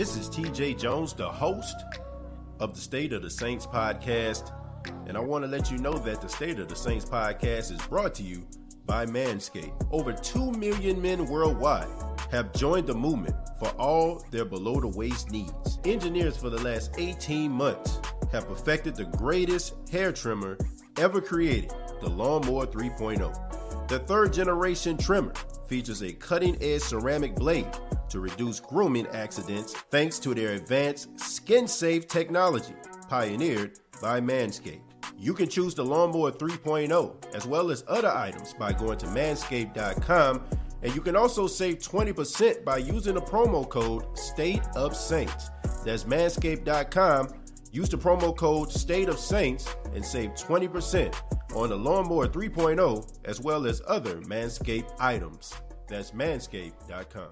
This is TJ Jones, the host of the State of the Saints podcast, and I want to let you know that the State of the Saints podcast is brought to you by Manscaped. Over 2 million men worldwide have joined the movement for all their below-the-waist needs. Engineers for the last 18 months have perfected the greatest hair trimmer ever created, the Lawnmower 3.0. The third-generation trimmer features a cutting-edge ceramic blade to reduce grooming accidents thanks to their advanced skin-safe technology pioneered by Manscaped. You can choose the Lawnmower 3.0 as well as other items by going to manscaped.com, and you can also save 20% by using the promo code State of Saints. That's manscaped.com. Use the promo code State of Saints and save 20% on the Lawnmower 3.0 as well as other Manscaped items. That's manscaped.com.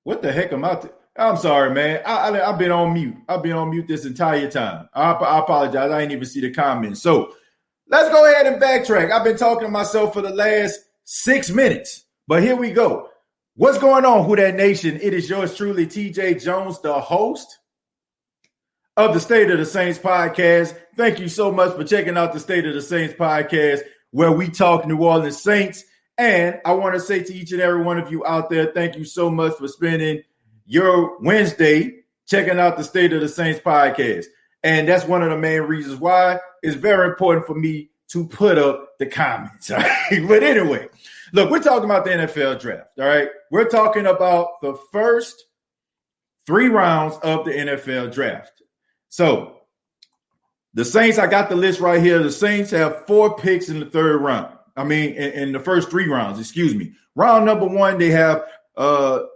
What the heck am I? I'm sorry, man. I've been on mute. I've been on mute this entire time. I apologize. I didn't even see the comments. So let's go ahead and backtrack. I've been talking to myself for the last 6 minutes, but here we go. What's going on, Who Dat Nation? It is yours truly, TJ Jones, the host of the State of the Saints podcast. Thank you so much for checking out the State of the Saints podcast, where we talk New Orleans Saints. And I want to say to each and every one of you out there, thank you so much for spending your Wednesday checking out the State of the Saints podcast. And that's one of the main reasons why it's very important for me to put up the comments. All right? But anyway, look, we're talking about the NFL draft. All right. We're talking about the first 3 rounds of the NFL draft. So the Saints, I got the list right here. The Saints have 4 picks in the 3rd round. I mean, in the first 3 rounds, excuse me. Round number 1, they have the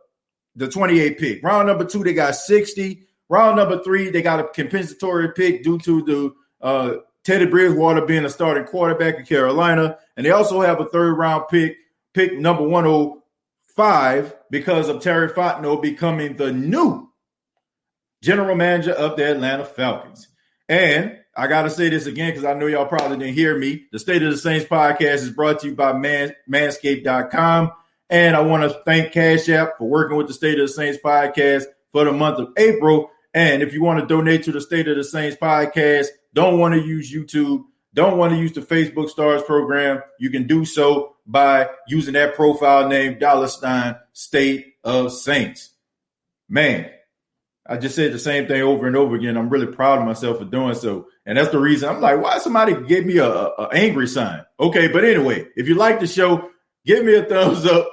28 pick. Round number 2, they got 60. Round number 3, they got a compensatory pick due to the Teddy Bridgewater being a starting quarterback in Carolina. And they also have a 3rd round pick number 105, because of Terry Fontenot becoming the new general manager of the Atlanta Falcons. And I got to say this again, because I know y'all probably didn't hear me. The State of the Saints podcast is brought to you by manscaped.com. And I want to thank Cash App for working with the State of the Saints podcast for the month of April. And if you want to donate to the State of the Saints podcast, don't want to use YouTube, don't want to use the Facebook Stars program, you can do so by using that profile name, $ State of Saints. Man, I just said the same thing over and over again. I'm really proud of myself for doing so. And that's the reason I'm like, why somebody give me a angry sign? Okay, but anyway, if you like the show, give me a thumbs up.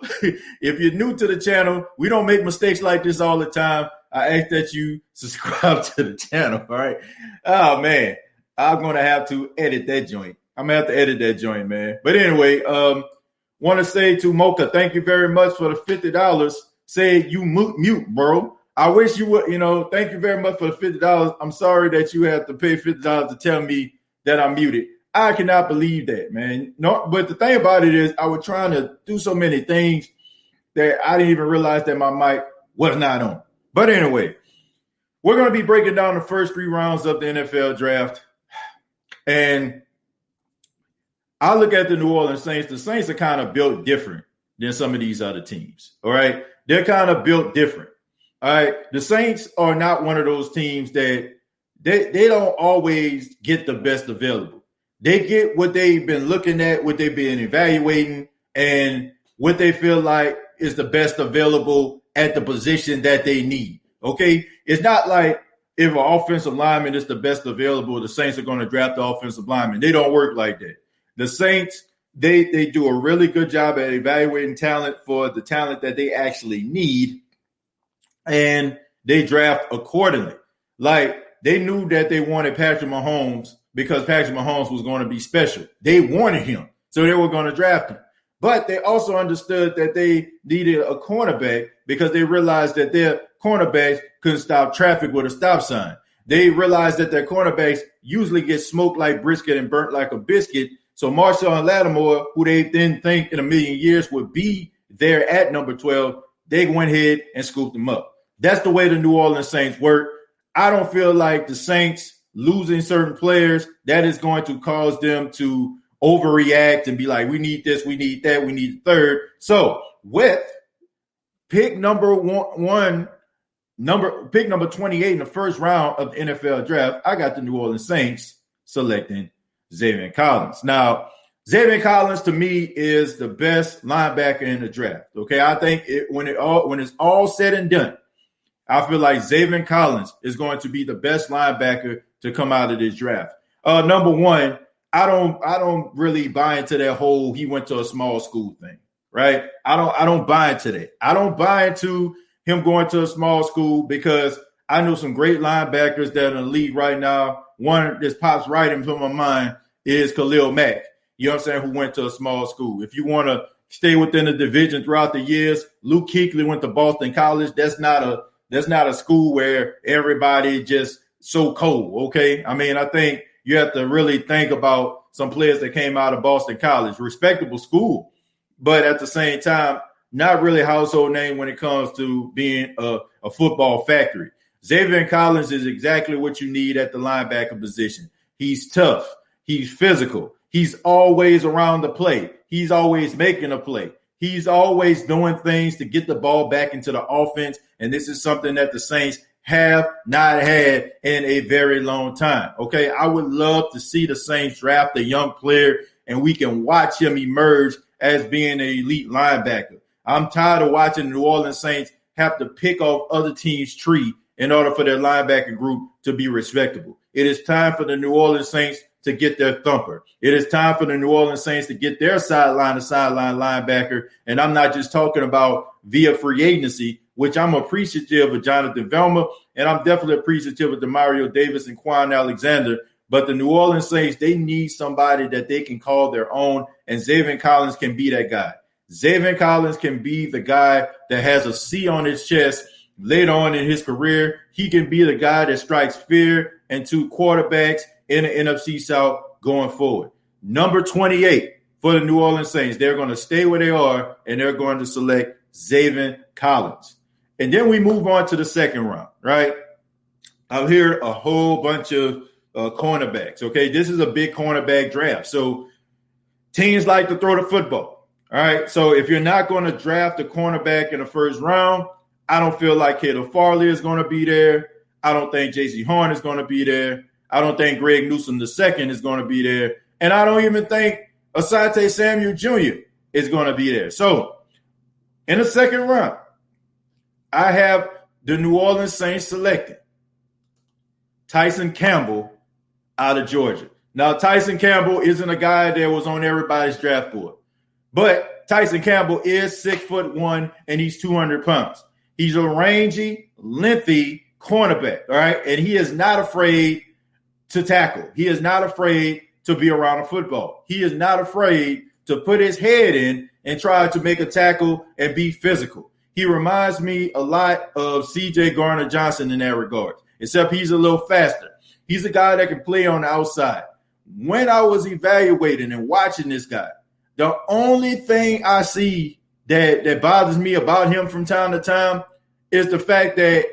If you're new to the channel, we don't make mistakes like this all the time. I ask that you subscribe to the channel, all right? Oh, man, I'm going to have to edit that joint. I'm going to have to edit that joint, man. But anyway, want to say to Mocha, thank you very much for the $50. Say you mute, bro. I wish you would, thank you very much for the $50. I'm sorry that you have to pay $50 to tell me that I'm muted. I cannot believe that, man. No, but the thing about it is I was trying to do so many things that I didn't even realize that my mic was not on. But anyway, we're going to be breaking down the first 3 rounds of the NFL draft. And I look at the New Orleans Saints. The Saints are kind of built different than some of these other teams, all right? They're kind of built different. All right, the Saints are not one of those teams that they don't always get the best available. They get what they've been looking at, what they've been evaluating, and what they feel like is the best available at the position that they need. Okay, it's not like if an offensive lineman is the best available, the Saints are going to draft the offensive lineman. They don't work like that. The Saints, they do a really good job at evaluating talent for the talent that they actually need. And they draft accordingly. Like, they knew that they wanted Patrick Mahomes because Patrick Mahomes was going to be special. They wanted him, so they were going to draft him. But they also understood that they needed a cornerback because they realized that their cornerbacks couldn't stop traffic with a stop sign. They realized that their cornerbacks usually get smoked like brisket and burnt like a biscuit. So Marshawn Lattimore, who they didn't think in a million years would be there at number 12, they went ahead and scooped him up. That's the way the New Orleans Saints work. I don't feel like the Saints losing certain players, that is going to cause them to overreact and be like, we need this, we need that, we need the third. So with pick number 28 in the first round of the NFL draft, I got the New Orleans Saints selecting Xavier Collins. Now, Xavier Collins to me is the best linebacker in the draft. Okay, I think when it's all said and done, I feel like Xavier Collins is going to be the best linebacker to come out of this draft. Number one, I don't really buy into that whole he went to a small school thing, right? I don't buy into that. I don't buy into him going to a small school because I know some great linebackers that are in the league right now. One that pops right into my mind is Khalil Mack. You know what I'm saying? Who went to a small school. If you want to stay within the division throughout the years, Luke Kuechly went to Boston College. That's not a school where everybody just so cold, okay? I mean, I think you have to really think about some players that came out of Boston College, respectable school. But at the same time, not really a household name when it comes to being a football factory. Xavier Collins is exactly what you need at the linebacker position. He's tough. He's physical. He's always around the play. He's always making a play. He's always doing things to get the ball back into the offense, and this is something that the Saints have not had in a very long time. Okay, I would love to see the Saints draft a young player, and we can watch him emerge as being an elite linebacker. I'm tired of watching the New Orleans Saints have to pick off other teams' tree in order for their linebacker group to be respectable. It is time for the New Orleans Saints to get their thumper. It is time for the New Orleans Saints to get their sideline-to-sideline linebacker. And I'm not just talking about via free agency, which I'm appreciative of Jonathan Velma, and I'm definitely appreciative of Demario Davis and Quan Alexander. But the New Orleans Saints, they need somebody that they can call their own, and Xavier Collins can be that guy. Xavier Collins can be the guy that has a C on his chest later on in his career. He can be the guy that strikes fear into quarterbacks in the NFC South going forward. Number 28 for the New Orleans Saints. They're going to stay where they are, and they're going to select Xavier Collins. And then we move on to the second round, right? I've heard a whole bunch of cornerbacks, okay? This is a big cornerback draft. So teams like to throw the football, all right? So if you're not going to draft a cornerback in the first round, I don't feel like Caleb Farley is going to be there. I don't think J.C. Horn is going to be there. I don't think Greg Newsome II is going to be there. And I don't even think Asante Samuel Jr. is going to be there. So in the second round, I have the New Orleans Saints selecting Tyson Campbell out of Georgia. Now, Tyson Campbell isn't a guy that was on everybody's draft board. But Tyson Campbell is 6'1", and he's 200 pounds. He's a rangy, lengthy cornerback, all right? And he is not afraid to tackle. He is not afraid to be around a football. He is not afraid to put his head in and try to make a tackle and be physical. He reminds me a lot of C.J. Garner-Johnson in that regard, except he's a little faster. He's a guy that can play on the outside. When I was evaluating and watching this guy, the only thing I see that bothers me about him from time to time is the fact that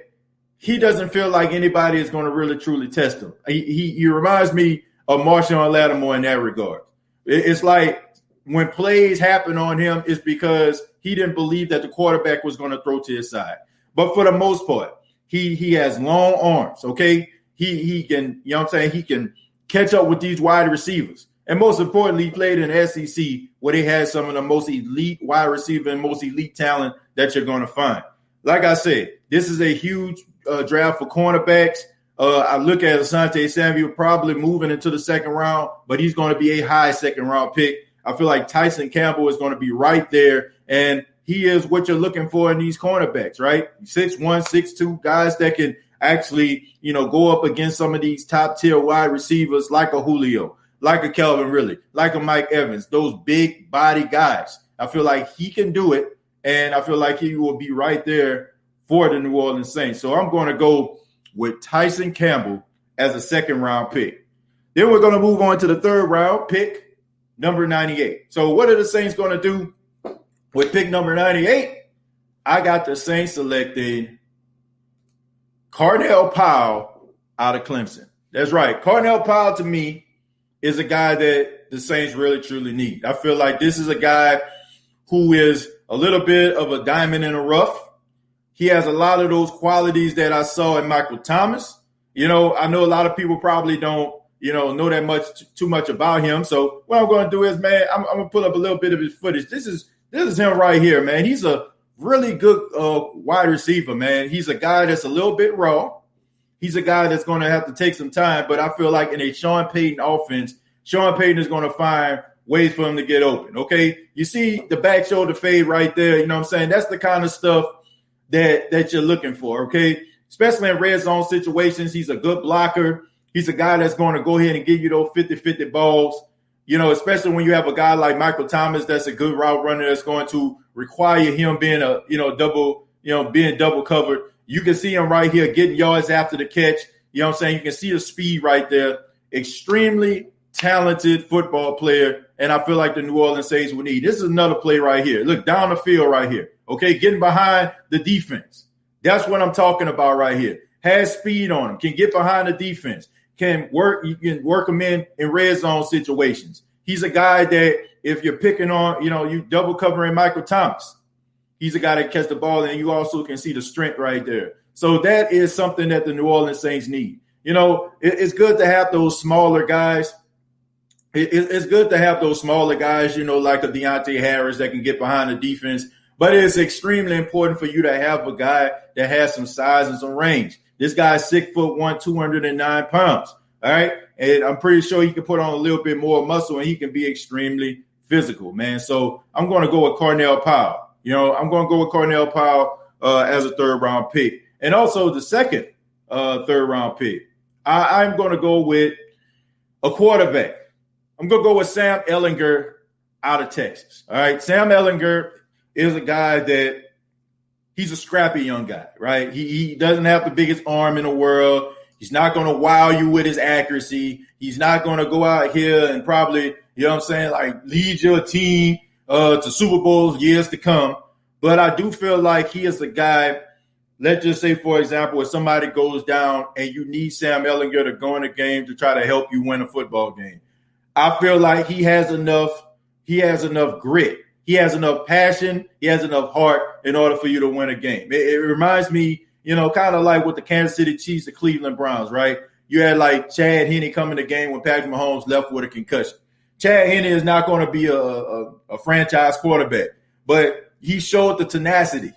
he doesn't feel like anybody is going to really truly test him. He reminds me of Marshawn Lattimore in that regard. It's like when plays happen on him, it's because he didn't believe that the quarterback was going to throw to his side. But for the most part, he has long arms, okay? He can, you know what I'm saying, he can catch up with these wide receivers. And most importantly, he played in the SEC where they had some of the most elite wide receiver and most elite talent that you're going to find. Like I said, this is a huge draft for cornerbacks. I look at Asante Samuel probably moving into the second round, but he's going to be a high second round pick. I feel like Tyson Campbell is going to be right there, and he is what you're looking for in these cornerbacks, right? 6'1", 6'2", guys that can actually, go up against some of these top-tier wide receivers like a Julio, like a Calvin Ridley, like a Mike Evans, those big body guys. I feel like he can do it, and I feel like he will be right there for the New Orleans Saints. So I'm going to go with Tyson Campbell as a second-round pick. Then we're going to move on to the third-round pick, number 98. So what are the Saints going to do with pick number 98? I got the Saints selecting Cardell Powell out of Clemson. That's right. Cardell Powell, to me, is a guy that the Saints really, truly need. I feel like this is a guy who is a little bit of a diamond in the rough. He has a lot of those qualities that I saw in Michael Thomas. I know a lot of people probably don't, know that much, too much about him. So what I'm going to do is, man, I'm going to pull up a little bit of his footage. This is him right here, man. He's a really good wide receiver, man. He's a guy that's a little bit raw. He's a guy that's going to have to take some time, but I feel like in a Sean Payton offense, Sean Payton is going to find ways for him to get open, okay? You see the back shoulder fade right there, you know what I'm saying? That's the kind of stuff that you're looking for, okay? Especially in red zone situations. He's a good blocker. He's a guy that's going to go ahead and give you those 50-50 balls, especially when you have a guy like Michael Thomas that's a good route runner that's going to require him being being double covered. You can see him right here getting yards after the catch. You know what I'm saying? You can see the speed right there. Extremely talented football player, and I feel like the New Orleans Saints will need. This is another play right here. Look, down the field right here. Okay, getting behind the defense. That's what I'm talking about right here. Has speed on him, can get behind the defense, can work. You can work him in red zone situations. He's a guy that if you're picking on, you double covering Michael Thomas, he's a guy that catch the ball, and you also can see the strength right there. So that is something that the New Orleans Saints need. It's good to have those smaller guys. It's good to have those smaller guys, like a Deontay Harris that can get behind the defense. But it's extremely important for you to have a guy that has some size and some range. This guy's 6'1", 209 pounds. All right. And I'm pretty sure he can put on a little bit more muscle, and he can be extremely physical, man. So I'm going to go with Cornell Powell. I'm going to go with Cornell Powell as a third-round pick. And also the second third-round pick, I'm going to go with a quarterback. I'm going to go with Sam Ellinger out of Texas. All right. Sam Ellinger is a guy that he's a scrappy young guy, right? He doesn't have the biggest arm in the world. He's not going to wow you with his accuracy. He's not going to go out here and probably, like lead your team to Super Bowls years to come. But I do feel like he is a guy, let's just say, for example, if somebody goes down and you need Sam Ellinger to go in a game to try to help you win a football game. I feel like he has enough grit. He has enough passion. He has enough heart in order for you to win a game. It reminds me, kind of like with the Kansas City Chiefs, the Cleveland Browns, right? You had like Chad Henne come in the game when Patrick Mahomes left with a concussion. Chad Henne is not going to be a franchise quarterback, but he showed the tenacity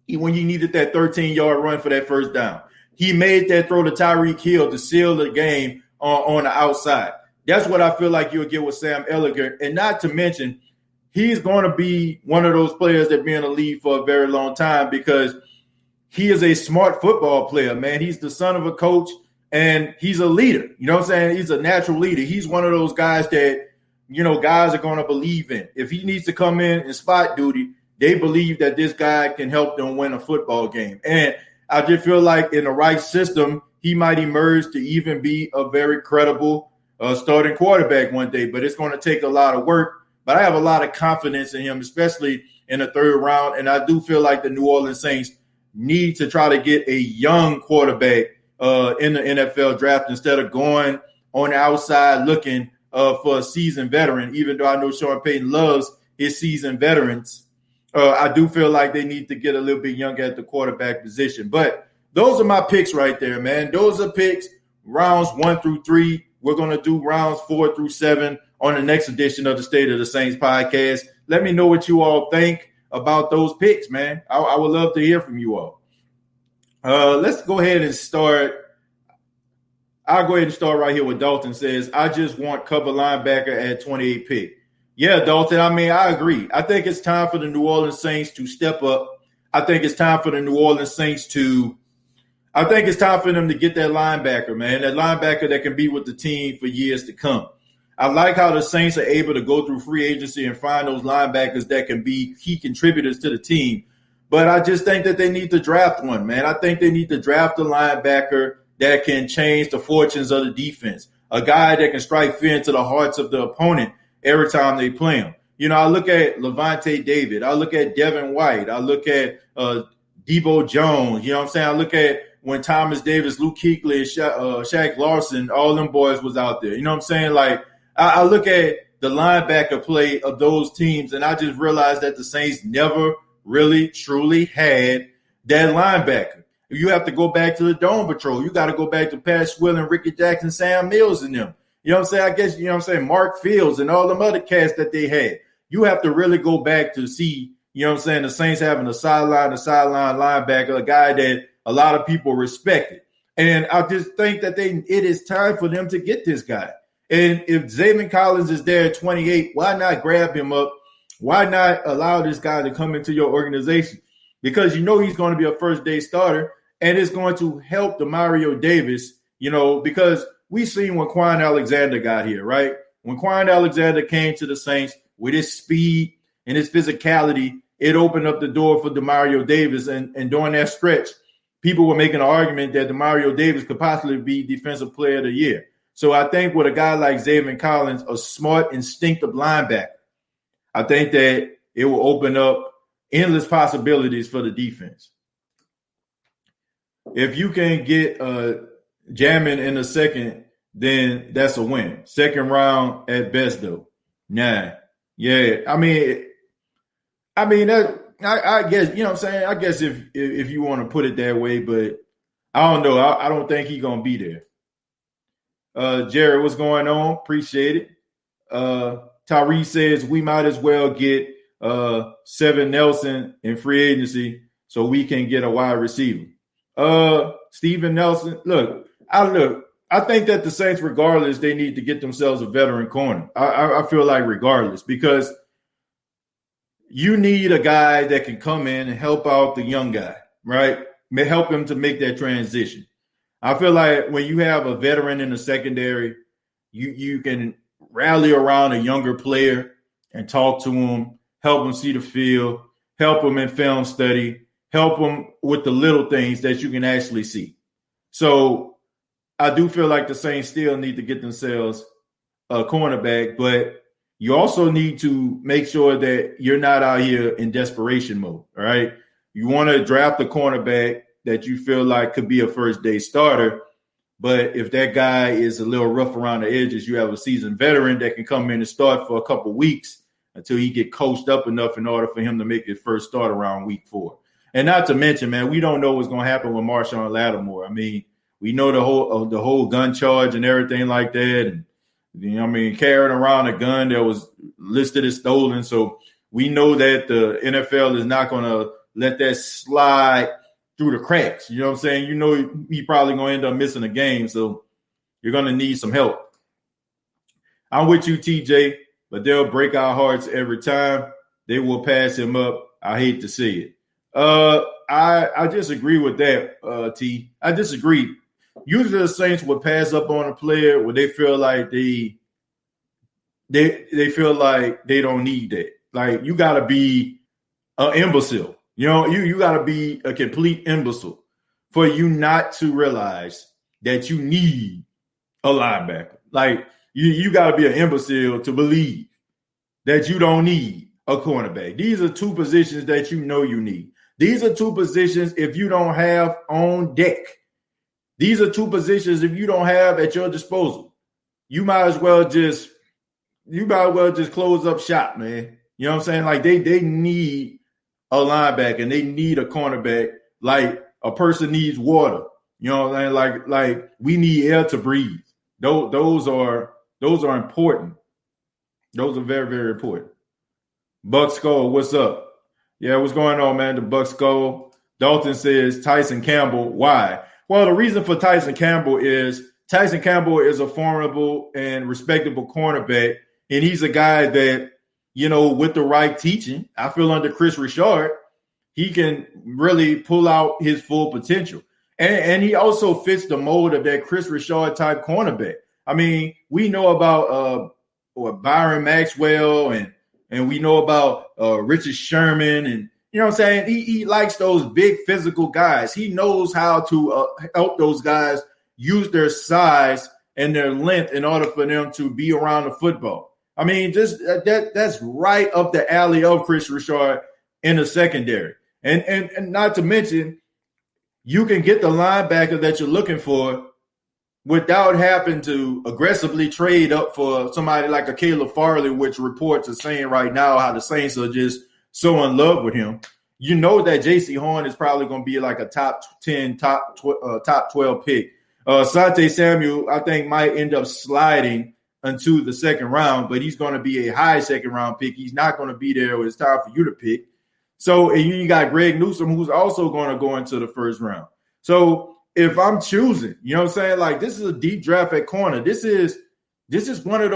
when you needed that 13-yard run for that first down. He made that throw to Tyreek Hill to seal the game on the outside. That's what I feel like you'll get with Sam Ellinger. And not to mention, he's going to be one of those players that be in the league for a very long time because he is a smart football player, man. He's the son of a coach, and he's a leader. You know what I'm saying? He's a natural leader. He's one of those guys that, guys are going to believe in. If he needs to come in and spot duty, they believe that this guy can help them win a football game. And I just feel like in the right system, he might emerge to even be a very credible starting quarterback one day. But it's going to take a lot of work. But I have a lot of confidence in him, especially in the third round. And I do feel like the New Orleans Saints need to try to get a young quarterback in the NFL draft instead of going on the outside looking for a seasoned veteran, even though I know Sean Payton loves his seasoned veterans. I do feel like they need to get a little bit younger at the quarterback position. But those are my picks right there, man. Those are picks, rounds 1 through 3. We're going to do rounds 4 through 7 on the next edition of the State of the Saints podcast. Let me know what you all think about those picks, man. I would love to hear from you all. Let's go ahead and start. I'll go ahead and start right here with Dalton says, I just want cover linebacker at 28 pick. Yeah, Dalton, I agree. I think it's time for the New Orleans Saints to step up. I think it's time for the New Orleans Saints to – I think it's time for them to get that linebacker, man, that linebacker that can be with the team for years to come. I like how the Saints are able to go through free agency and find those linebackers that can be key contributors to the team. But I just think that they need to draft one, man. I think they need to draft a linebacker that can change the fortunes of the defense, a guy that can strike fear into the hearts of the opponent every time they play him. I look at Levante David. I look at Devin White. I look at Debo Jones. You know what I'm saying? I look at when Thomas Davis, Luke Kuechly, and Shaq Larson, all them boys was out there. You know what I'm saying? Like, I look at the linebacker play of those teams, and I just realized that the Saints never really, truly had that linebacker. You have to go back to the Dome Patrol. You got to go back to Pat Swill and Ricky Jackson, Sam Mills and them. You know what I'm saying? I guess, Mark Fields and all them other cats that they had. You have to really go back to see, the Saints having a sideline linebacker, a guy that a lot of people respected. And I just think that it is time for them to get this guy. And if Xavier Collins is there at 28, why not grab him up? Why not allow this guy to come into your organization? Because he's going to be a first-day starter, and it's going to help Demario Davis, because we seen when Quan Alexander got here, right? When Quan Alexander came to the Saints with his speed and his physicality, it opened up the door for Demario Davis. And during that stretch, people were making an argument that Demario Davis could possibly be Defensive Player of the Year. So I think with a guy like Xavier Collins, a smart, instinctive linebacker, I think that it will open up endless possibilities for the defense. If you can get Jamin in the second, then that's a win. Second round at best, though. Nah. Yeah. I guess, you know what I'm saying? I guess if you want to put it that way, but I don't know. I don't think he's going to be there. Jared, what's going on? Appreciate it. Tyree says we might as well get Seven Nelson in free agency so we can get a wide receiver. Steven Nelson, I think that the Saints, regardless, they need to get themselves a veteran corner. I feel like regardless, because you need a guy that can come in and help out the young guy, right? Help him to make that transition. I feel like when you have a veteran in the secondary, you can rally around a younger player and talk to him, help him see the field, help him in film study, help him with the little things that you can actually see. So I do feel like the Saints still need to get themselves a cornerback, but you also need to make sure that you're not out here in desperation mode, all right? You want to draft a cornerback that you feel like could be a first-day starter, but if that guy is a little rough around the edges, you have a seasoned veteran that can come in and start for a couple weeks until he get coached up enough in order for him to make his first start around week 4. And not to mention, man, we don't know what's going to happen with Marshawn Lattimore. I mean, we know the whole gun charge and everything like that. And, carrying around a gun that was listed as stolen. So we know that the NFL is not going to let that slide through the cracks. You know what I'm saying? You know he probably going to end up missing a game. So you're going to need some help. I'm with you, TJ, but they'll break our hearts every time. They will pass him up. I hate to see it. I disagree with that, T. I disagree. Usually the Saints would pass up on a player when they feel like they feel like they don't need that. Like, you got to be an imbecile. You know, you got to be a complete imbecile for you not to realize that you need a linebacker. Like, you got to be an imbecile to believe that you don't need a cornerback. These are two positions that you know you need. These are two positions if you don't have on deck. These are two positions if you don't have at your disposal. You might as well just close up shop, man. You know what I'm saying? Like, they need a linebacker and they need a cornerback like a person needs water. You know what I'm saying? Like we need air to breathe. Those are important. Those are very, very important. Buck Skull, what's up? Yeah, what's going on, man? The Buck Skull. Dalton says Tyson Campbell. Why? Well, the reason for Tyson Campbell is a formidable and respectable cornerback, and he's a guy that, you know, with the right teaching, I feel under Chris Richard, he can really pull out his full potential. And he also fits the mold of that Chris Richard type cornerback. I mean, we know about Byron Maxwell and we know about Richard Sherman, and you know what I'm saying? He likes those big physical guys. He knows how to help those guys use their size and their length in order for them to be around the football. I mean, just that's right up the alley of Chris Richard in the secondary. And not to mention, you can get the linebacker that you're looking for without having to aggressively trade up for somebody like a Caleb Farley, which reports are saying right now how the Saints are just so in love with him. You know that J.C. Horn is probably going to be like a top 10, top 12 pick. Sante Samuel, I think, might end up sliding into the second round, but he's going to be a high second round pick. He's not going to be there when it's time for you to pick. So and you got Greg Newsome, who's also going to go into the first round. So if I'm choosing, you know what I'm saying? Like, this is a deep draft at corner. This is one of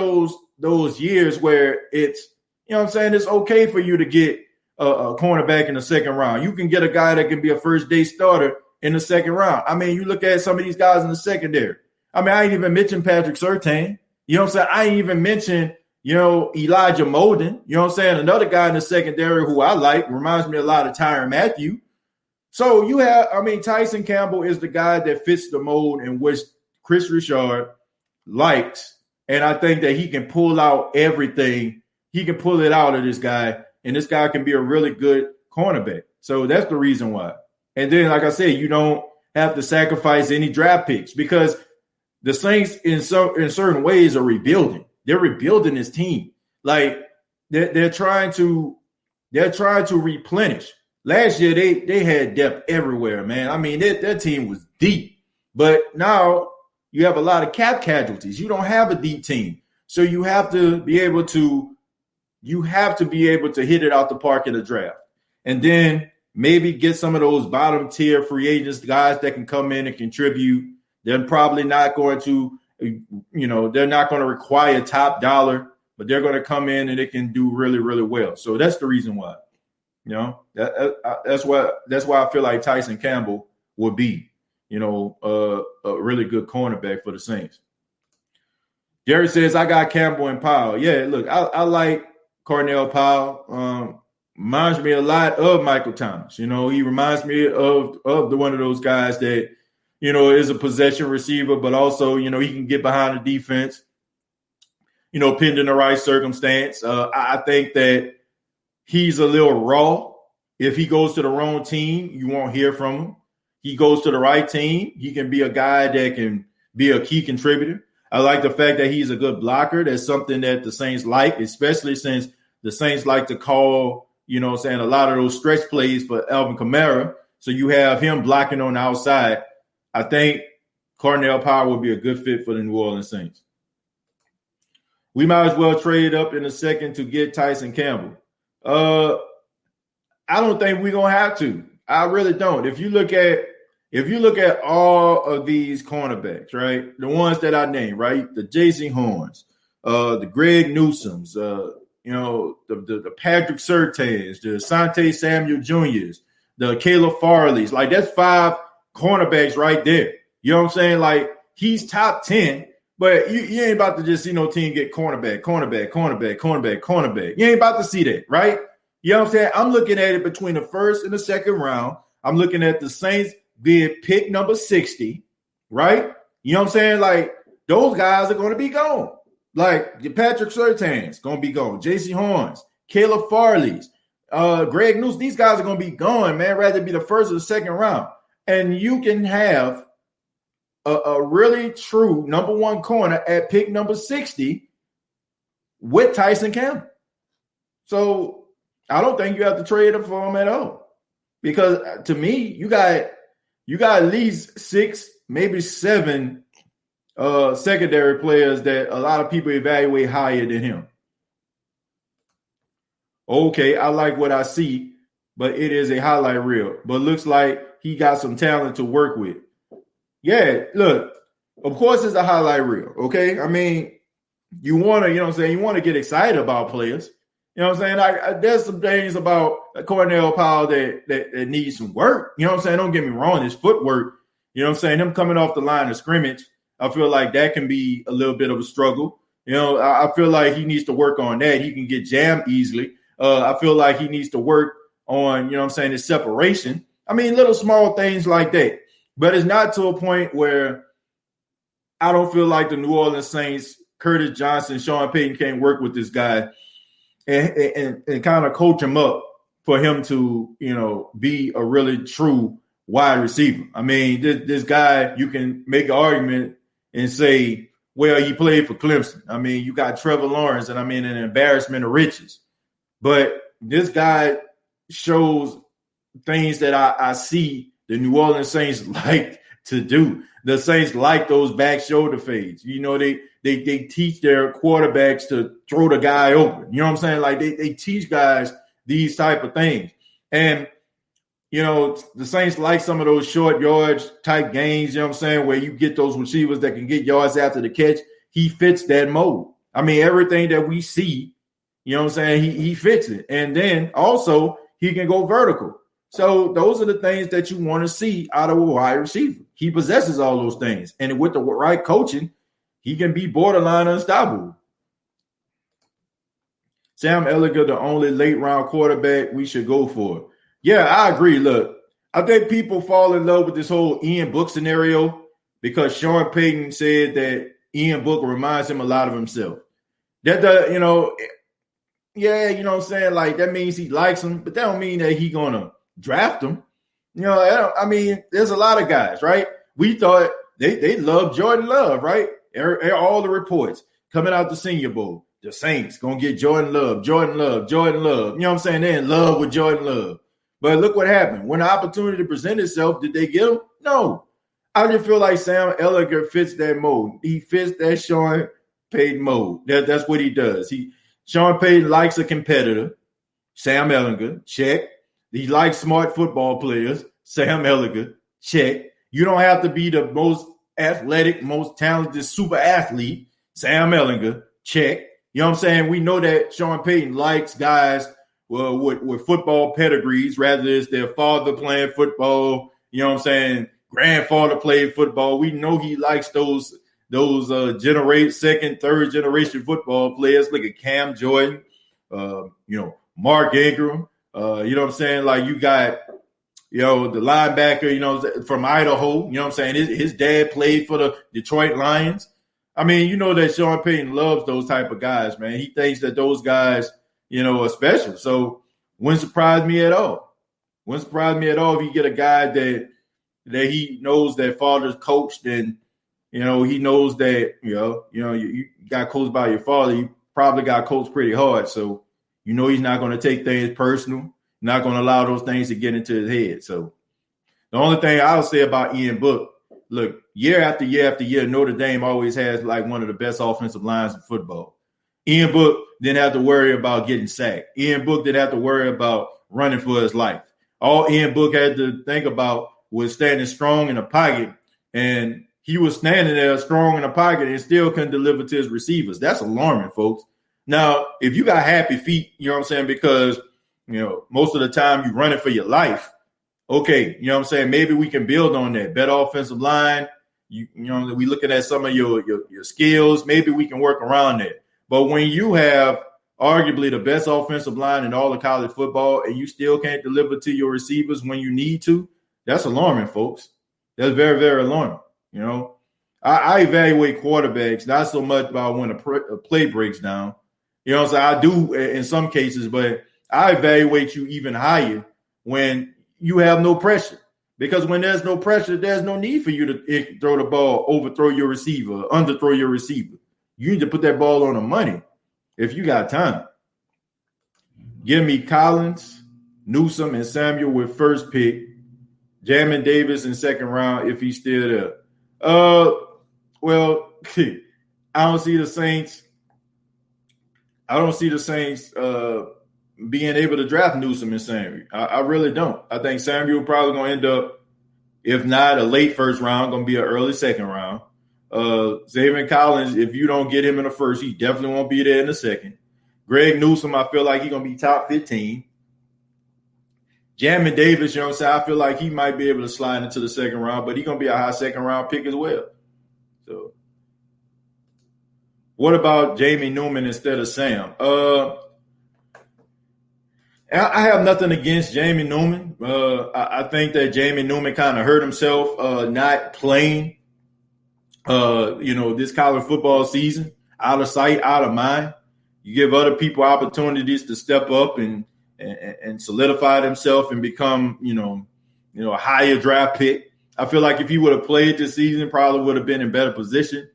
those years where it's, you know what I'm saying, it's okay for you to get a cornerback in the second round. You can get a guy that can be a first-day starter in the second round. I mean, you look at some of these guys in the secondary. I mean, I ain't even mentioned Patrick Surtain. You know what I'm saying? I ain't even mentioned, you know, Elijah Molden. You know what I'm saying? Another guy in the secondary who I like, reminds me a lot of Tyrann Mathieu. So you have, I mean, Tyson Campbell is the guy that fits the mold in which Chris Richard likes, and I think that he can pull out everything. He can pull it out of this guy, and this guy can be a really good cornerback. So that's the reason why. And then, like I said, you don't have to sacrifice any draft picks because the Saints, in certain ways, are rebuilding. They're rebuilding this team. Like they're trying to replenish. Last year, they had depth everywhere, man. I mean, their team was deep, but now you have a lot of cap casualties. You don't have a deep team, so you have to be able to hit it out the park in the draft, and then maybe get some of those bottom tier free agents, guys that can come in and contribute. They're probably not going to, they're not going to require top dollar, but they're going to come in and they can do really, really well. So that's the reason why. That's why I feel like Tyson Campbell would be, a really good cornerback for the Saints. Jerry says, I got Campbell and Powell. Yeah, look, I like Cornell Powell. Reminds me a lot of Michael Thomas. He reminds me of one of those guys that, is a possession receiver, but also, he can get behind the defense, pinned in the right circumstance. I think that he's a little raw. If he goes to the wrong team, you won't hear from him. He goes to the right team, he can be a guy that can be a key contributor. I like the fact that he's a good blocker. That's something that the Saints like, especially since the Saints like to call, a lot of those stretch plays for Alvin Kamara. So you have him blocking on the outside. I think Cornell Powell would be a good fit for the New Orleans Saints. We might as well trade up in a second to get Tyson Campbell. I don't think we're gonna have to. I really don't. If you look at all of these cornerbacks, right, the ones that I named, right, the J.C. Horns, the Greg Newsoms, the Patrick Surtains, the Asante Samuel Jr.'s, the Caleb Farleys, like that's 5 cornerbacks right there. You know what I'm saying? Like he's top 10, but you ain't about to just see no team get cornerback. You ain't about to see that, right? You know what I'm saying? I'm looking at it between the first and the second round. I'm looking at the Saints being pick number 60, right? You know what I'm saying? Like those guys are going to be gone. Like Patrick Surtain's going to be gone. J.C. Horns, Caleb Farley's, Greg Newsom. These guys are going to be gone, man. Rather be the first or the second round. And you can have a really true number 1 corner at pick number 60 with Tyson Campbell. So I don't think you have to trade him for him at all. Because to me, you got at least 6, maybe 7 secondary players that a lot of people evaluate higher than him. Okay, I like what I see, but it is a highlight reel. But looks like he got some talent to work with. Yeah, look, of course it's a highlight reel, okay? I mean, you want to, you want to get excited about players. You know what I'm saying? There's some things about Cornell Powell that needs some work. You know what I'm saying? Don't get me wrong, his footwork, you know what I'm saying? Him coming off the line of scrimmage, I feel like that can be a little bit of a struggle. I feel like he needs to work on that. He can get jammed easily. I feel like he needs to work on, his separation. I mean, little small things like that. But it's not to a point where I don't feel like the New Orleans Saints, Curtis Johnson, Sean Payton can't work with this guy and kind of coach him up for him to, be a really true wide receiver. I mean, this guy, you can make an argument and say, well, he played for Clemson. I mean, you got Trevor Lawrence, and I mean, an embarrassment of riches. But this guy shows things that I see the New Orleans Saints like to do. The Saints like those back shoulder fades. They teach their quarterbacks to throw the guy open. You know what I'm saying? Like they teach guys these type of things. And, the Saints like some of those short yards type games, you know what I'm saying, where you get those receivers that can get yards after the catch. He fits that mold. I mean, everything that we see, you know what I'm saying, he fits it. And then also he can go vertical. So those are the things that you want to see out of a wide receiver. He possesses all those things. And with the right coaching, he can be borderline unstoppable. Sam Ellinger, the only late-round quarterback we should go for. Yeah, I agree. Look, I think people fall in love with this whole Ian Book scenario because Sean Payton said that Ian Book reminds him a lot of himself. That the, yeah, you know what I'm saying? Like, that means he likes him, but that don't mean that he's going to draft him. I mean, there's a lot of guys, right? We thought they loved Jordan Love, right? All the reports coming out the Senior Bowl. The Saints going to get Jordan Love. You know what I'm saying? They're in love with Jordan Love. But look what happened. When the opportunity presented itself, did they get him? No. I just feel like Sam Ellinger fits that mold. He fits that Sean Payton mold. That's what he does. Sean Payton likes a competitor. Sam Ellinger, check. He likes smart football players. Sam Ellinger, check. You don't have to be the most athletic, most talented super athlete. Sam Ellinger, check. You know what I'm saying? We know that Sean Payton likes guys with football pedigrees, rather it's their father playing football. You know what I'm saying? Grandfather played football. We know he likes those second, third generation football players. Look at Cam Jordan, Mark Ingram. You know what I'm saying? Like, you got, the linebacker, from Idaho. You know what I'm saying? His dad played for the Detroit Lions. I mean, you know that Sean Payton loves those type of guys, man. He thinks that those guys, are special. So wouldn't surprise me at all. Wouldn't surprise me at all if you get a guy that he knows that father's coached, and he knows that you got coached by your father. You probably got coached pretty hard, so he's not going to take things personal. Not going to allow those things to get into his head. So the only thing I'll say about Ian Book, look, year after year after year, Notre Dame always has like one of the best offensive lines in football. Ian Book didn't have to worry about getting sacked. Ian Book didn't have to worry about running for his life. All Ian Book had to think about was standing strong in the pocket, and he was standing there strong in the pocket and still couldn't deliver to his receivers. That's alarming, folks. Now, if you got happy feet, you know what I'm saying, because, most of the time you running for your life, okay, you know what I'm saying, maybe we can build on that. Better offensive line, we looking at some of your skills, maybe we can work around that. But when you have arguably the best offensive line in all of college football and you still can't deliver to your receivers when you need to, that's alarming, folks. That's very, very alarming. I evaluate quarterbacks not so much about when a play breaks down. You know what I'm saying? I do in some cases, but I evaluate you even higher when you have no pressure. Because when there's no pressure, there's no need for you to throw the ball, overthrow your receiver, underthrow your receiver. You need to put that ball on the money if you got time. Give me Collins, Newsom, and Samuel with first pick. Jamin Davis in second round if he's still there. Well, I don't see the Saints. Being able to draft Newsom and Samuel. I really don't. I think Samuel probably going to end up, if not a late first round, going to be an early second round. Xavier Collins, if you don't get him in the first, he definitely won't be there in the second. Greg Newsom, I feel like he's going to be top 15. Jamin Davis, you know what I'm saying? I feel like he might be able to slide into the second round, but he's going to be a high second round pick as well. So, what about Jamie Newman instead of Sam? I have nothing against Jamie Newman. I think that Jamie Newman kind of hurt himself not playing, this college football season. Out of sight, out of mind. You give other people opportunities to step up and solidify themselves and become, a higher draft pick. I feel like if he would have played this season, probably would have been in better position.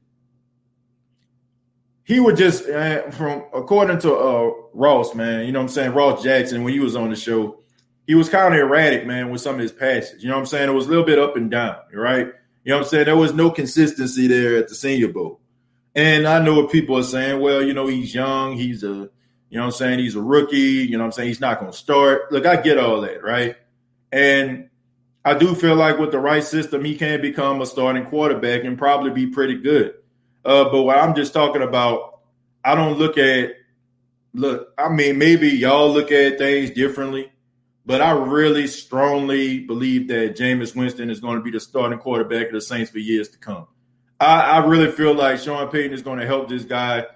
He would just, according to Ross, man, you know what I'm saying, Ross Jackson, when he was on the show, he was kind of erratic, man, with some of his passes. You know what I'm saying? It was a little bit up and down, right? You know what I'm saying? There was no consistency there at the Senior Bowl. And I know what people are saying. Well, he's young. He's he's a rookie. You know what I'm saying? He's not going to start. Look, I get all that, right? And I do feel like with the right system, he can become a starting quarterback and probably be pretty good. But what I'm just talking about, I don't maybe y'all look at things differently, but I really strongly believe that Jameis Winston is going to be the starting quarterback of the Saints for years to come. I really feel like Sean Payton is going to help this guy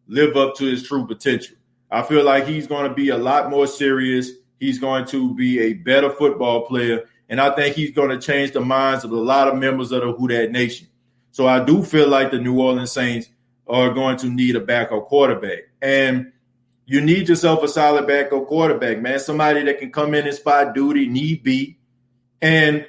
live up to his true potential. I feel like he's going to be a lot more serious. He's going to be a better football player, and I think he's going to change the minds of a lot of members of the Who Dat Nation. So I do feel like the New Orleans Saints are going to need a backup quarterback. And you need yourself a solid backup quarterback, man. Somebody that can come in and spot duty, need be, and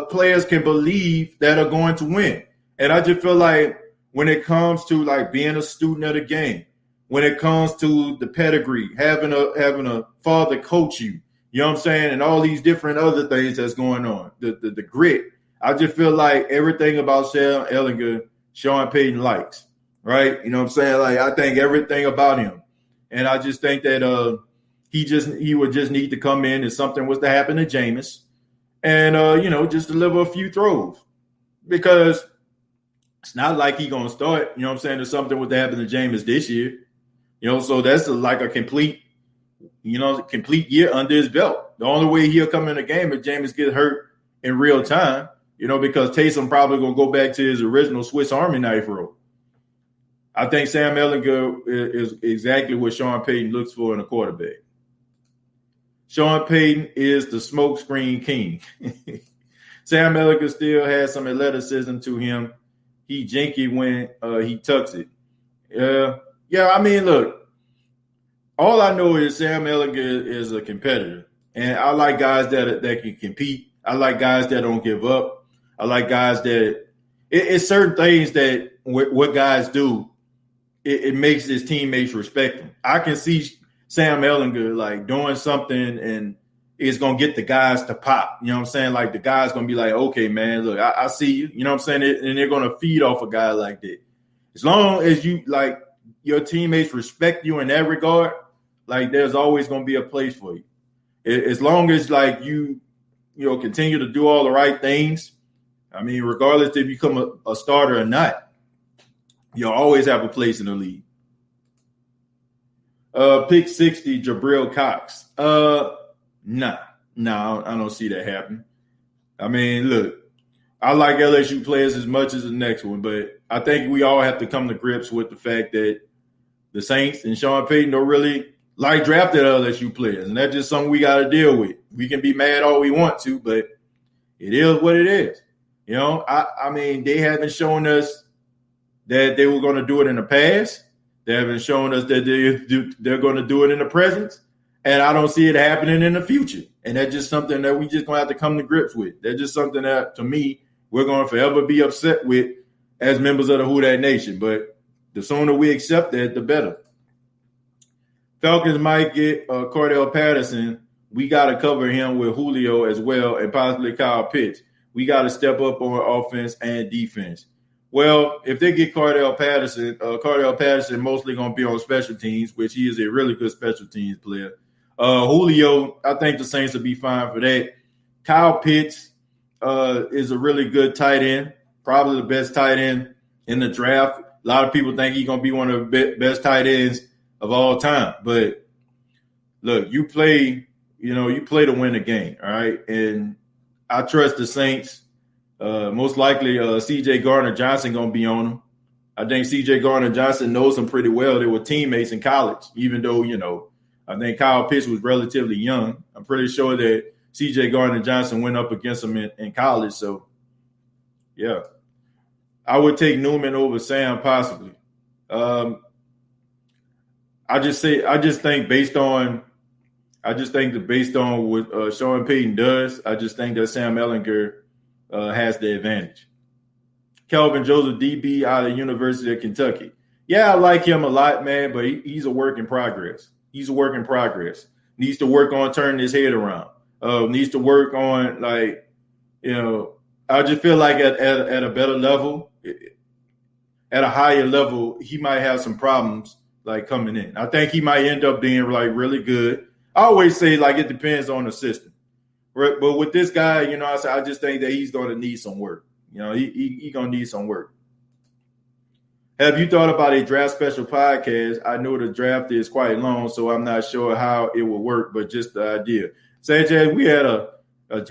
players can believe that are going to win. And I just feel like when it comes to like being a student of the game, when it comes to the pedigree, having a father coach you, you know what I'm saying, and all these different other things that's going on, the grit. I just feel like everything about Sam Ellinger, Sean Payton likes, right? You know what I'm saying? Like I think everything about him. And I just think that he would just need to come in if something was to happen to Jameis and, just deliver a few throws. Because it's not like he's going to start, you know what I'm saying, if something was to happen to Jameis this year. So that's like a complete year under his belt. The only way he'll come in the game if Jameis gets hurt in real time, because Taysom probably going to go back to his original Swiss Army knife role. I think Sam Ellinger is exactly what Sean Payton looks for in a quarterback. Sean Payton is the smokescreen king. Sam Ellinger still has some athleticism to him. He jinky when he tucks it. I mean, look, all I know is Sam Ellinger is a competitor. And I like guys that can compete. I like guys that don't give up. I like guys that it's certain things that what guys do, it makes his teammates respect him. I can see Sam Ellinger like doing something and it's going to get the guys to pop. You know what I'm saying? Like the guys going to be like, okay, man, look, I see you. You know what I'm saying? And they're going to feed off a guy like that. As long as you like your teammates respect you in that regard, like there's always going to be a place for you. As long as like you continue to do all the right things. I mean, regardless if you become a starter or not, you'll always have a place in the league. Pick 60, Jabril Cox. Nah, I don't see that happen. I mean, look, I like LSU players as much as the next one, but I think we all have to come to grips with the fact that the Saints and Sean Payton don't really like drafted LSU players, and that's just something we got to deal with. We can be mad all we want to, but it is what it is. I mean, they haven't shown us that they were going to do it in the past. They haven't shown us that they're going to do it in the present. And I don't see it happening in the future. And that's just something that we just going to have to come to grips with. That's just something that, to me, we're going to forever be upset with as members of the Who Dat Nation. But the sooner we accept that, the better. Falcons might get Cordell Patterson. We got to cover him with Julio as well and possibly Kyle Pitts. We got to step up on offense and defense. Well, if they get Cordell Patterson mostly going to be on special teams, which he is a really good special teams player. Julio, I think the Saints will be fine for that. Kyle Pitts is a really good tight end, probably the best tight end in the draft. A lot of people think he's going to be one of the best tight ends of all time. But, look, you play to win the game, all right? And I trust the Saints. Most likely C.J. Gardner-Johnson going to be on him. I think C.J. Gardner-Johnson knows him pretty well. They were teammates in college, even though, I think Kyle Pitts was relatively young. I'm pretty sure that C.J. Gardner-Johnson went up against him in college. So, yeah. I would take Newman over Sam possibly. I just think based on what Sean Payton does, I just think that Sam Ellinger has the advantage. Kelvin Joseph, DB out of the University of Kentucky. Yeah, I like him a lot, man, but he's a work in progress. Needs to work on turning his head around. Needs to work on, I just feel like at a better level, at a higher level, he might have some problems, coming in. I think he might end up being, really good. I always say, it depends on the system. But with this guy, I just think that he's going to need some work. He's going to need some work. Have you thought about a draft special podcast? I know the draft is quite long, so I'm not sure how it will work, but just the idea. Sanchez, we had a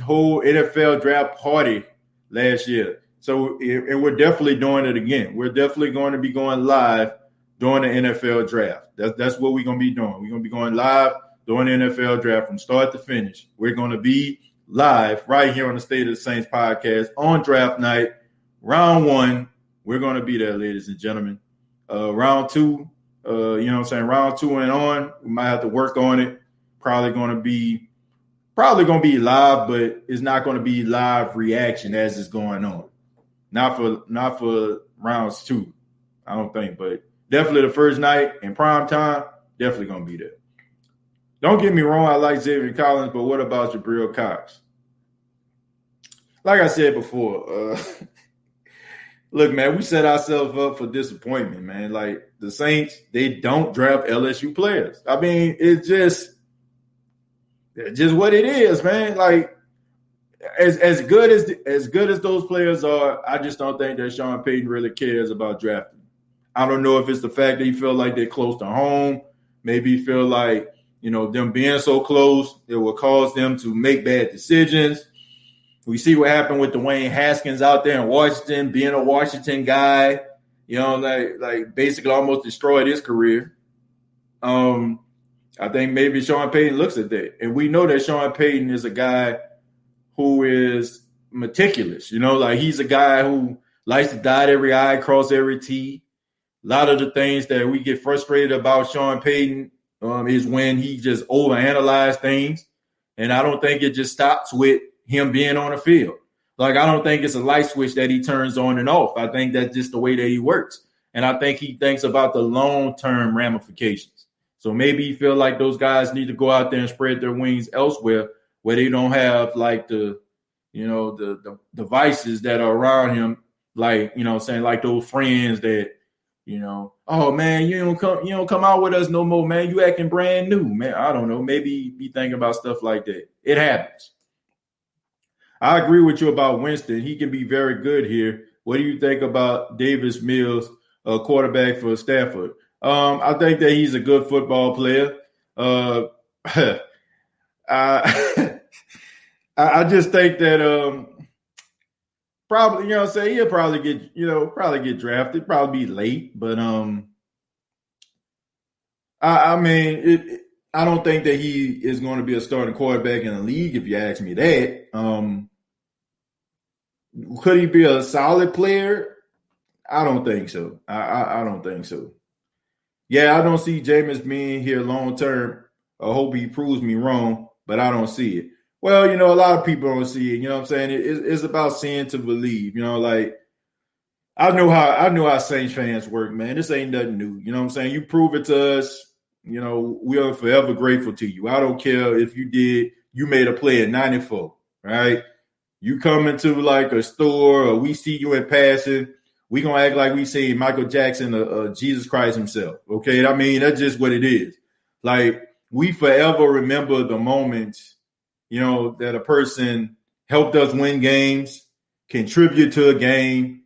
whole NFL draft party last year. So and we're definitely doing it again. We're definitely going to be going live during the NFL draft. That's what we're going to be doing. We're going to be going live during the NFL draft from start to finish. We're going to be live right here on the State of the Saints podcast on draft night, round 1, We're going to be there, ladies and gentlemen. Round 2, round 2 and on, we might have to work on it. Probably going to be live, but it's not going to be live reaction as it's going on. Not for rounds 2, I don't think, but definitely the first night in prime time, definitely going to be there. Don't get me wrong, I like Xavier Collins, but what about Jabril Cox? Like I said before, look, man, we set ourselves up for disappointment, man. Like the Saints, they don't draft LSU players. I mean, it's just what it is, man. Like as good as those players are, I just don't think that Sean Payton really cares about drafting. I don't know if it's the fact that he feel like they're close to home. Maybe he feel like, them being so close, it will cause them to make bad decisions. We see what happened with Dwayne Haskins out there in Washington, being a Washington guy, like basically almost destroyed his career. I think maybe Sean Payton looks at that. And we know that Sean Payton is a guy who is meticulous. Like he's a guy who likes to dot every I, cross every T. A lot of the things that we get frustrated about Sean Payton is when he just overanalyzes things. And I don't think it just stops with him being on the field. Like, I don't think it's a light switch that he turns on and off. I think that's just the way that he works. And I think he thinks about the long-term ramifications. So maybe he feel like those guys need to go out there and spread their wings elsewhere where they don't have like the devices that are around him. Like, like those friends that, oh man, you don't come out with us no more, man. You acting brand new, man. I don't know. Maybe be thinking about stuff like that. It happens. I agree with you about Winston. He can be very good here. What do you think about Davis Mills, quarterback for Stanford? I think that he's a good football player. I just think that probably, he'll probably get drafted, probably be late, but I don't think that he is going to be a starting quarterback in the league, if you ask me that. Could he be a solid player? I don't think so. I don't think so. Yeah, I don't see Jameis being here long term. I hope he proves me wrong, but I don't see it. Well, a lot of people don't see it. You know what I'm saying? It's about seeing to believe. Like I know how Saints fans work, man. This ain't nothing new. You know what I'm saying? You prove it to us. We are forever grateful to you. I don't care if you made a play at 94, right? You come into like a store or we see you in passing, we going to act like we see Michael Jackson or Jesus Christ himself, okay? I mean, that's just what it is. Like, we forever remember the moments, that a person helped us win games, contribute to a game,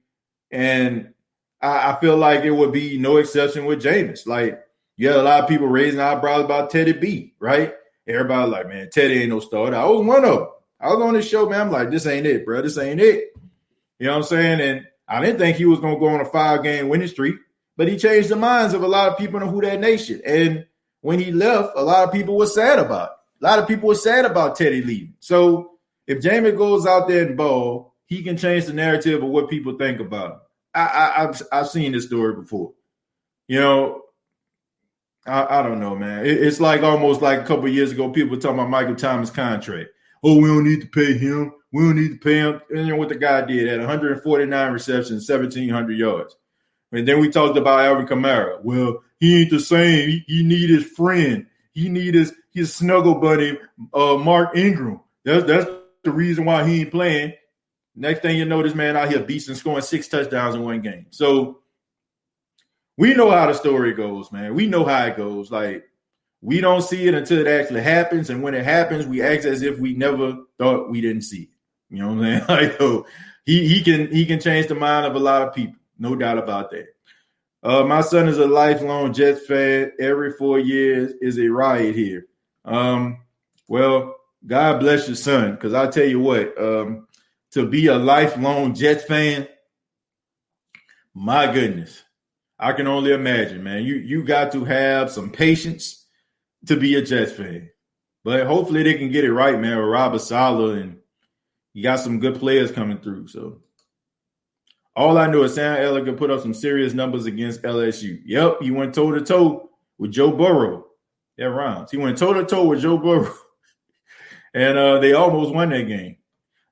and I feel like it would be no exception with Jameis. Like, you had a lot of people raising eyebrows about Teddy B, right? Everybody like, man, Teddy ain't no starter. I was one of them. I was on this show, man. I'm like, this ain't it, bro. This ain't it. You know what I'm saying? And I didn't think he was going to go on a 5-game winning streak, but he changed the minds of a lot of people in the Who Dat Nation. And when he left, a lot of people were sad about it. A lot of people were sad about Teddy leaving. So if Jameis goes out there and ball, he can change the narrative of what people think about him. I've seen this story before. I don't know, man. It's like almost like a couple of years ago, people were talking about Michael Thomas' contract. Oh, we don't need to pay him. We don't need to pay him. And what the guy did at 149 receptions, 1,700 yards. And then we talked about Alvin Kamara. Well, he ain't the same. He need his friend. He need his snuggle buddy, Mark Ingram. That's the reason why he ain't playing. Next thing you know, this man out here beasting, scoring 6 touchdowns in one game. So we know how the story goes, man. We know how it goes. Like, we don't see it until it actually happens. And when it happens, we act as if we never thought we didn't see it. You know what I'm saying? Like, he can change the mind of a lot of people. No doubt about that. My son is a lifelong Jets fan. Every 4 years is a riot here. Well, God bless your son. Because I tell you what, to be a lifelong Jets fan, my goodness, I can only imagine, man. You got to have some patience to be a Jets fan. But hopefully they can get it right, man, with Robert Saleh, and you got some good players coming through. So, All I know is Sam Ellinger put up some serious numbers against LSU. Yep, he went toe-to-toe with Joe Burrow. That rhymes. He went toe-to-toe with Joe Burrow. And they almost won that game.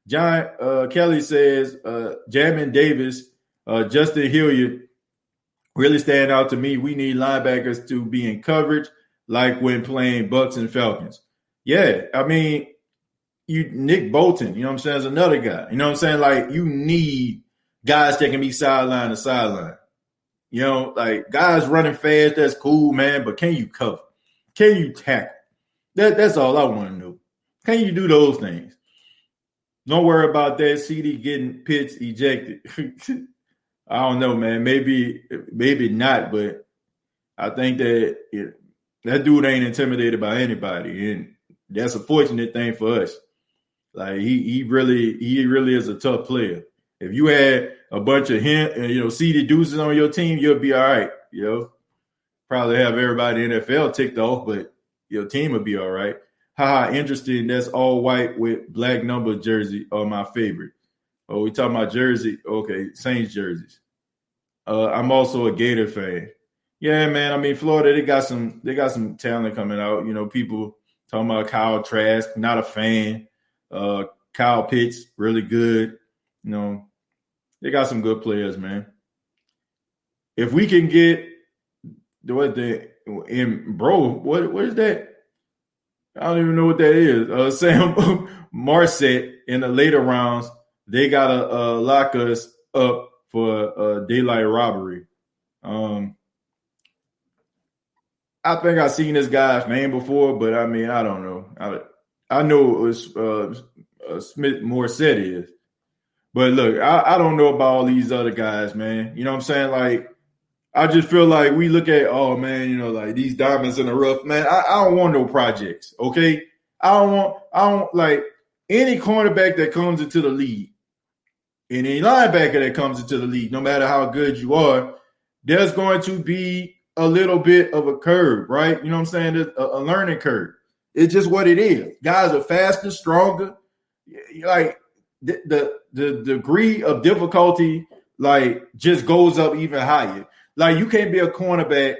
John Kelly says, Jamin Davis, Justin Hilliard really stand out to me. We need linebackers to be in coverage like when playing Bucks and Falcons. Yeah, I mean, Nick Bolton, you know what I'm saying, is another guy. You know what I'm saying? Like, you need guys that can be sideline to sideline. You know, like guys running fast, that's cool, man, but can you cover? Can you tackle? That's all I want to know. Can you do those things? Don't worry about that. CD getting Pitts ejected. I don't know, man. Maybe not, but I think that that dude ain't intimidated by anybody, and that's a fortunate thing for us. Like he really is a tough player. If you had a bunch of CD deuces on your team, you'll be all right. You know, probably have everybody in the NFL ticked off, but your team will be all right. Haha, interesting. That's all white with black number jersey are my favorite. Oh, we talking about jersey? Okay, Saints jerseys. I'm also a Gator fan. Yeah, man. I mean, Florida, they got some talent coming out. You know, people talking about Kyle Trask, not a fan. Kyle Pitts, really good. You know, they got some good players, man. If we can get what is that? I don't even know what that is. Sam Marset in the later rounds, they gotta lock us up for daylight robbery. I think I've seen this guy's name before, but I mean, I don't know. I know it was Smith Morset is. But look, I don't know about all these other guys, man. You know what I'm saying? Like, I just feel like we look at, oh, man, you know, like these diamonds in the rough. Man, I don't want no projects, okay? I don't like any cornerback that comes into the league, any linebacker that comes into the league, no matter how good you are, there's going to be a little bit of a curve, right? You know what I'm saying? There's a learning curve. It's just what it is. Guys are faster, stronger. Like, the degree of difficulty, like, just goes up even higher. Like, you can't be a cornerback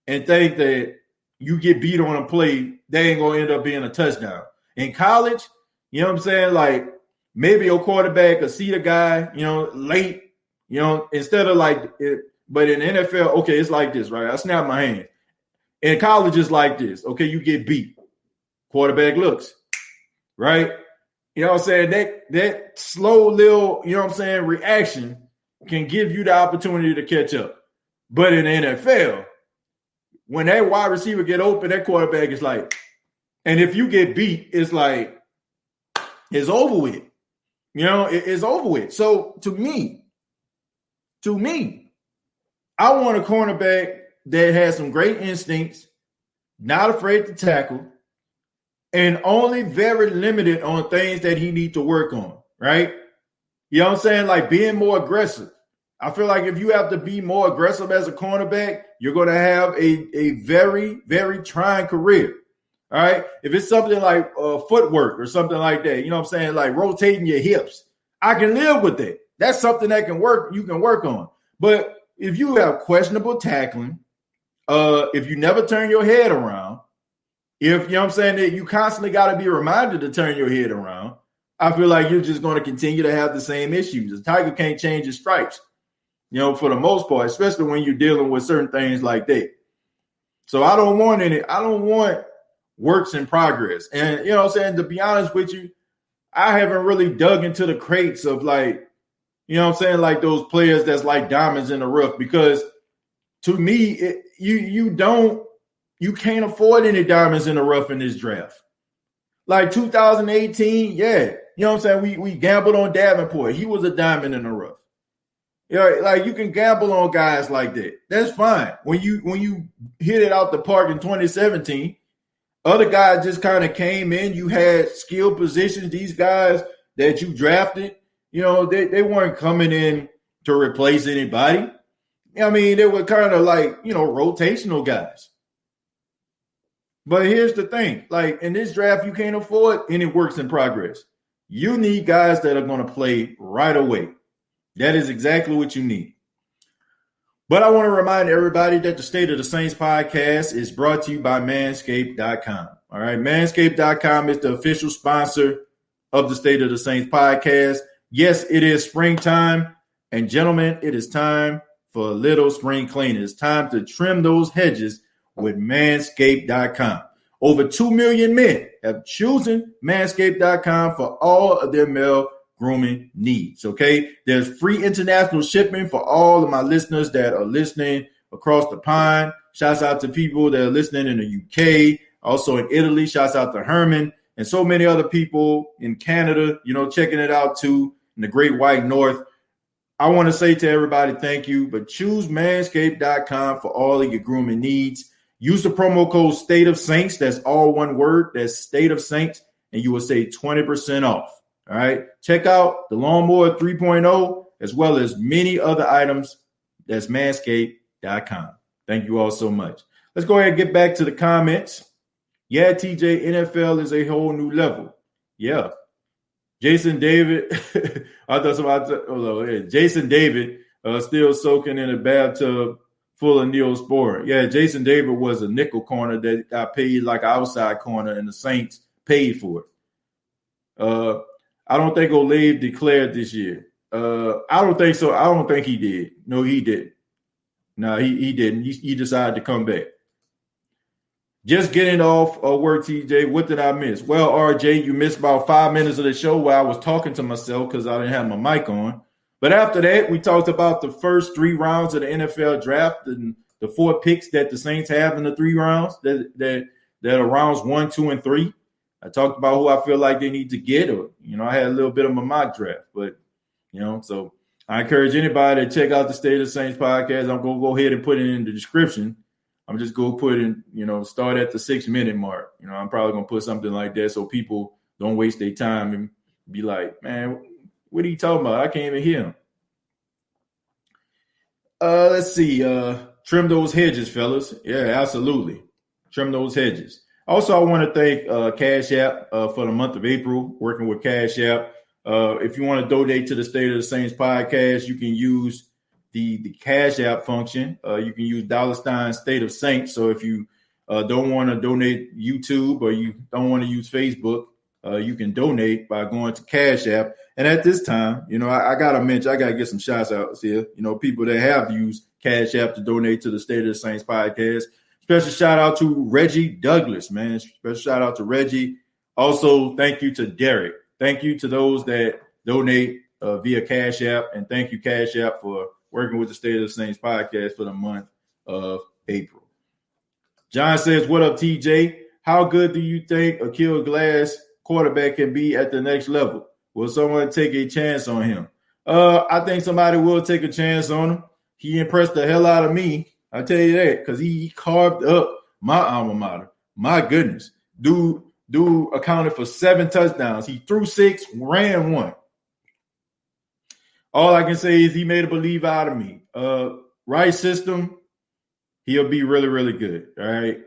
and think that you get beat on a play, they ain't going to end up being a touchdown. In college, you know what I'm saying? Like, maybe your quarterback will see the guy, you know, late, you know, instead of like it. But in the NFL, okay, it's like this, right? I snap my hand. In college, it's like this. Okay, you get beat. Quarterback looks, right? You know what I'm saying? That slow little, you know what I'm saying, reaction can give you the opportunity to catch up. But in the NFL, when that wide receiver get open, that quarterback is like, and if you get beat, it's like, it's over with. You know, it's over with. So to me, I want a cornerback that has some great instincts, not afraid to tackle, and only very limited on things that he need to work on, right? You know what I'm saying? Like being more aggressive. I feel like if you have to be more aggressive as a cornerback, you're going to have a very, very trying career, all right? If it's something like footwork or something like that, you know what I'm saying? Like rotating your hips, I can live with that. That's something that can work. You can work on. But if you have questionable tackling, if you never turn your head around, if, you know what I'm saying, that you constantly got to be reminded to turn your head around, I feel like you're just going to continue to have the same issues. The Tiger can't change his stripes, you know, for the most part, especially when you're dealing with certain things like that. So I don't want works in progress. And, you know what I'm saying, to be honest with you, I haven't really dug into the crates of like, you know what I'm saying, like those players that's like diamonds in the rough, because to me, you can't afford any diamonds in the rough in this draft. Like 2018, yeah. You know what I'm saying? We gambled on Davenport. He was a diamond in the rough. Yeah, like you can gamble on guys like that. That's fine. When you hit it out the park in 2017, other guys just kind of came in. You had skill positions. These guys that you drafted, you know, they weren't coming in to replace anybody. I mean, they were kind of like, you know, rotational guys. But here's the thing. Like in this draft, you can't afford any works in progress. You need guys that are going to play right away. That is exactly what you need. But I want to remind everybody that the State of the Saints podcast is brought to you by Manscaped.com. All right, Manscaped.com is the official sponsor of the State of the Saints podcast. Yes, it is springtime. And gentlemen, it is time for a little spring cleaning. It's time to trim those hedges with Manscaped.com. Over 2 million men have chosen Manscaped.com for all of their male grooming needs, okay? There's free international shipping for all of my listeners that are listening across the pond. Shouts out to people that are listening in the UK, also in Italy. Shouts out to Herman and so many other people in Canada, checking it out too, in the Great White North. I want to say to everybody, thank you, but choose Manscaped.com for all of your grooming needs. Use the promo code State of Saints. That's all one word. That's State of Saints, and you will save 20% off. All right. Check out the Lawnmower 3.0 as well as many other items. That's Manscaped.com. Thank you all so much. Let's go ahead and get back to the comments. Yeah, TJ, NFL is a whole new level. Yeah. Jason David, Jason David still soaking in a bathtub full of Neosporin. Yeah, Jason David was a nickel corner that got paid like an outside corner, and the Saints paid for it. I don't think Olave declared this year. I don't think so. I don't think he did. No, he didn't. No, he didn't. He decided to come back. Just getting off work, TJ. What did I miss? Well, RJ, you missed about 5 minutes of the show while I was talking to myself because I didn't have my mic on. But after that, we talked about the first 3 rounds of the NFL draft and the 4 picks that the Saints have in the 3 rounds that are rounds 1, 2, and 3. I talked about who I feel like they need to get, or, I had a little bit of my mock draft, but, so I encourage anybody to check out the State of the Saints podcast. I'm going to go ahead and put it in the description. I'm just going to put in, start at the 6-minute mark. I'm probably going to put something like that so people don't waste their time and be like, man, what are you talking about? I can't even hear him. Let's see. Trim those hedges, fellas. Yeah, absolutely. Trim those hedges. Also, I want to thank Cash App for the month of April, working with Cash App. If you want to donate to the State of the Saints podcast, you can use the Cash App function. You can use $ State of Saints. So if you don't want to donate YouTube or you don't want to use Facebook, you can donate by going to Cash App. And at this time, I got to mention, I got to get some shots out here. People that have used Cash App to donate to the State of the Saints podcast. Special shout out to Reggie Douglas, man. Special shout out to Reggie. Also, thank you to Derek. Thank you to those that donate via Cash App. And thank you, Cash App, for working with the State of the Saints podcast for the month of April. John says, what up, TJ? How good do you think Akil Glass quarterback can be at the next level? Will someone take a chance on him? I think somebody will take a chance on him. He impressed the hell out of me. I tell you that, because he carved up my alma mater. My goodness. Dude accounted for 7 touchdowns. He threw 6, ran 1. All I can say is he made a believe out of me. Right system, he'll be really, really good. All right.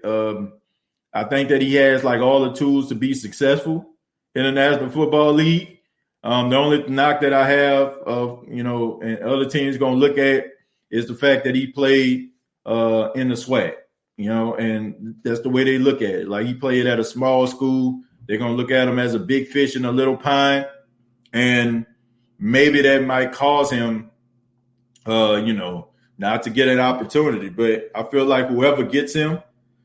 I think that he has like all the tools to be successful in the National Football League. The only knock that I have of, and other teams going to look at is the fact that he played in the SWAC, and that's the way they look at it. Like, he played at a small school. They're going to look at him as a big fish in a little pond. And maybe that might cause him, not to get an opportunity. But I feel like whoever gets him,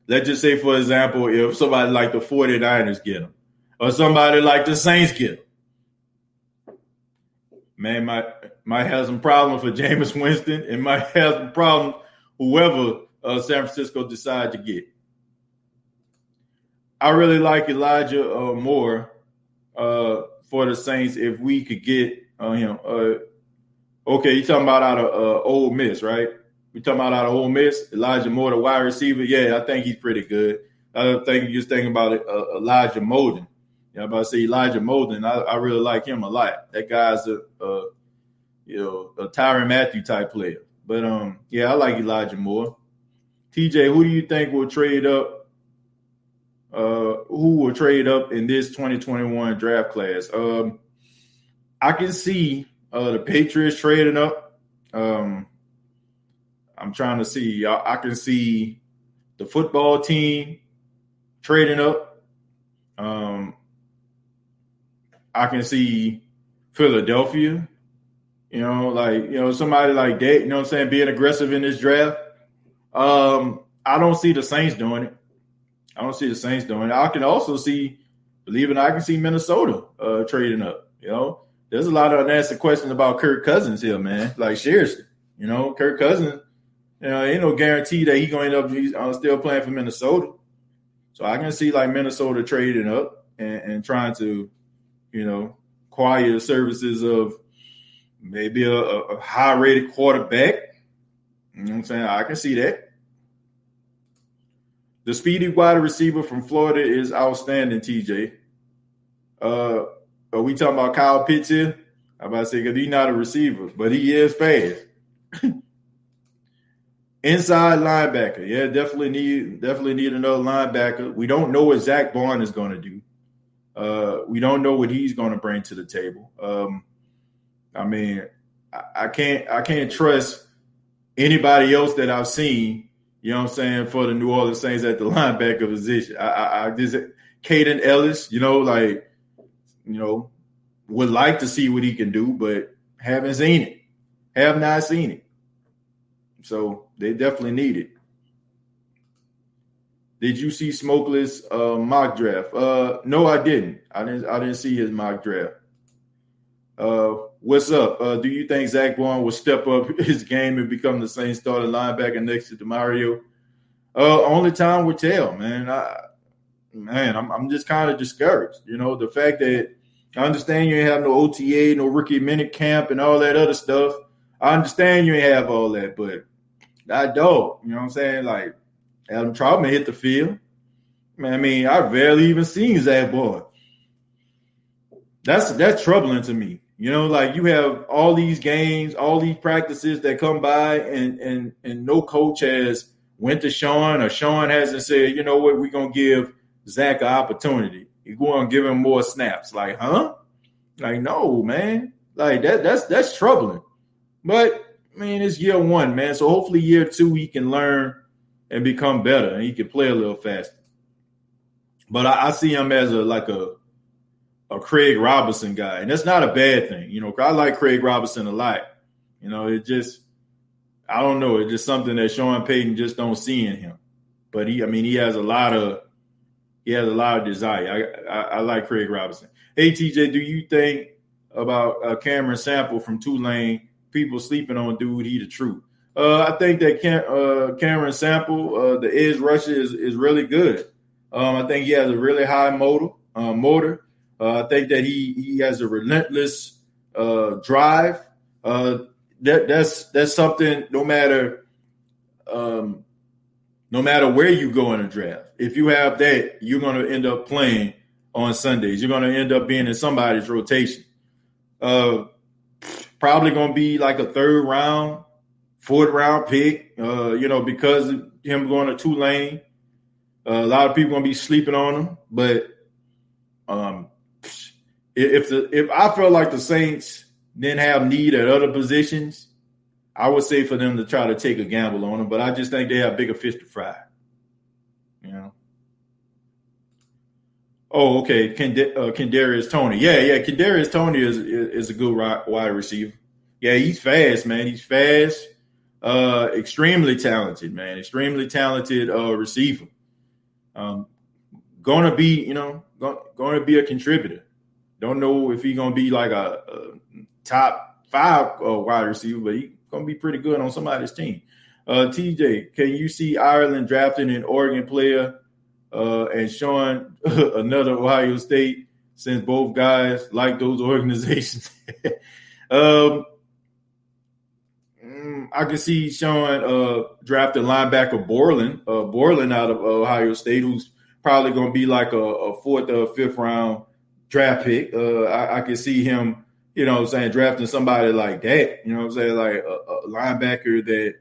let's just say, for example, if somebody like the 49ers get him or somebody like the Saints get him, man, might have some problems for Jameis Winston and might have some problems whoever San Francisco decide to get. I really like Elijah Moore for the Saints if we could get him. Okay, you're talking about out of Ole Miss, right? We're talking about out of Ole Miss, Elijah Moore, the wide receiver. Yeah, I think he's pretty good. I think you're just thinking about Elijah Molden. I'm about to say Elijah Molden. I really like him a lot. That guy's a Tyrann Mathieu type player. But, I like Elijah Moore. TJ, who do you think will trade up? Who will trade up in this 2021 draft class? I can see The Patriots trading up. I'm trying to see. I can see the football team trading up. I can see Philadelphia. Somebody like that. You know what I'm saying? Being aggressive in this draft. I don't see the Saints doing it. I can also see, believe it or not, I can see Minnesota trading up. There's a lot of unanswered questions about Kirk Cousins here, man. Like, seriously, Kirk Cousins, ain't no guarantee that he's going to end up still playing for Minnesota. So I can see like Minnesota trading up and trying to, acquire the services of maybe a high-rated quarterback. You know what I'm saying? I can see that. The speedy wide receiver from Florida is outstanding, TJ. Are we talking about Kyle Pitts here? I'm about to say, because he's not a receiver, but he is fast. Inside linebacker. Yeah, definitely need another linebacker. We don't know what Zach Bond is going to do. We don't know what he's going to bring to the table. I can't trust anybody else that I've seen, you know what I'm saying, for the New Orleans Saints at the linebacker position. I just Caden Ellis, would like to see what he can do, but haven't seen it. Have not seen it. So they definitely need it. Did you see Smokeless mock draft? No, I didn't. I didn't see his mock draft. What's up? Do you think Zach Bond will step up his game and become the same starting linebacker next to DeMario? Only time will tell, man. I'm just kind of discouraged. The fact that I understand you ain't have no OTA, no rookie minute camp, and all that other stuff. I understand you ain't have all that, but that dog, you know what I'm saying? Like, Adam Troutman hit the field. Man, I've rarely even seen Zach Bond. That's troubling to me. Like you have all these games, all these practices that come by, and no coach has went to Sean, or Sean hasn't said, you know what, we're gonna give Zach an opportunity. You're going to give him more snaps. Like, huh? Like, no, man. Like that's troubling. But it's year one, man. So hopefully year two he can learn and become better, and he can play a little faster. But I see him as a Craig Robinson guy, and that's not a bad thing. I like Craig Robinson a lot. It just, I don't know. It's just something that Sean Payton just don't see in him. But he has a lot of desire. I like Craig Robinson. Hey, TJ, do you think about Cameron Sample from Tulane? People sleeping on dude, he the truth. I think that Cameron Sample, the edge rusher, is really good. I think he has a really high motor. I think that he has a relentless drive. That's something. No matter where you go in a draft, if you have that, you're going to end up playing on Sundays. You're going to end up being in somebody's rotation. Probably going to be like a third round, fourth round pick. Because of him going to Tulane, a lot of people going to be sleeping on him. But if I felt like the Saints didn't have need at other positions, I would say for them to try to take a gamble on him. But I just think they have bigger fish to fry. Oh, okay. Kadarius Toney. Yeah. Kadarius Toney is a good wide receiver. Yeah, he's fast, man. He's fast. Extremely talented, man. Extremely talented receiver. Going to be a contributor. Don't know if he's going to be like a top 5 wide receiver, but he's going to be pretty good on somebody's team. TJ, can you see Ireland drafting an Oregon player and showing another Ohio State, since both guys like those organizations? I can see Sean drafting linebacker Borland out of Ohio State, who's probably going to be like a 4th or 5th round draft pick. I can see him, drafting somebody like that, like a linebacker that,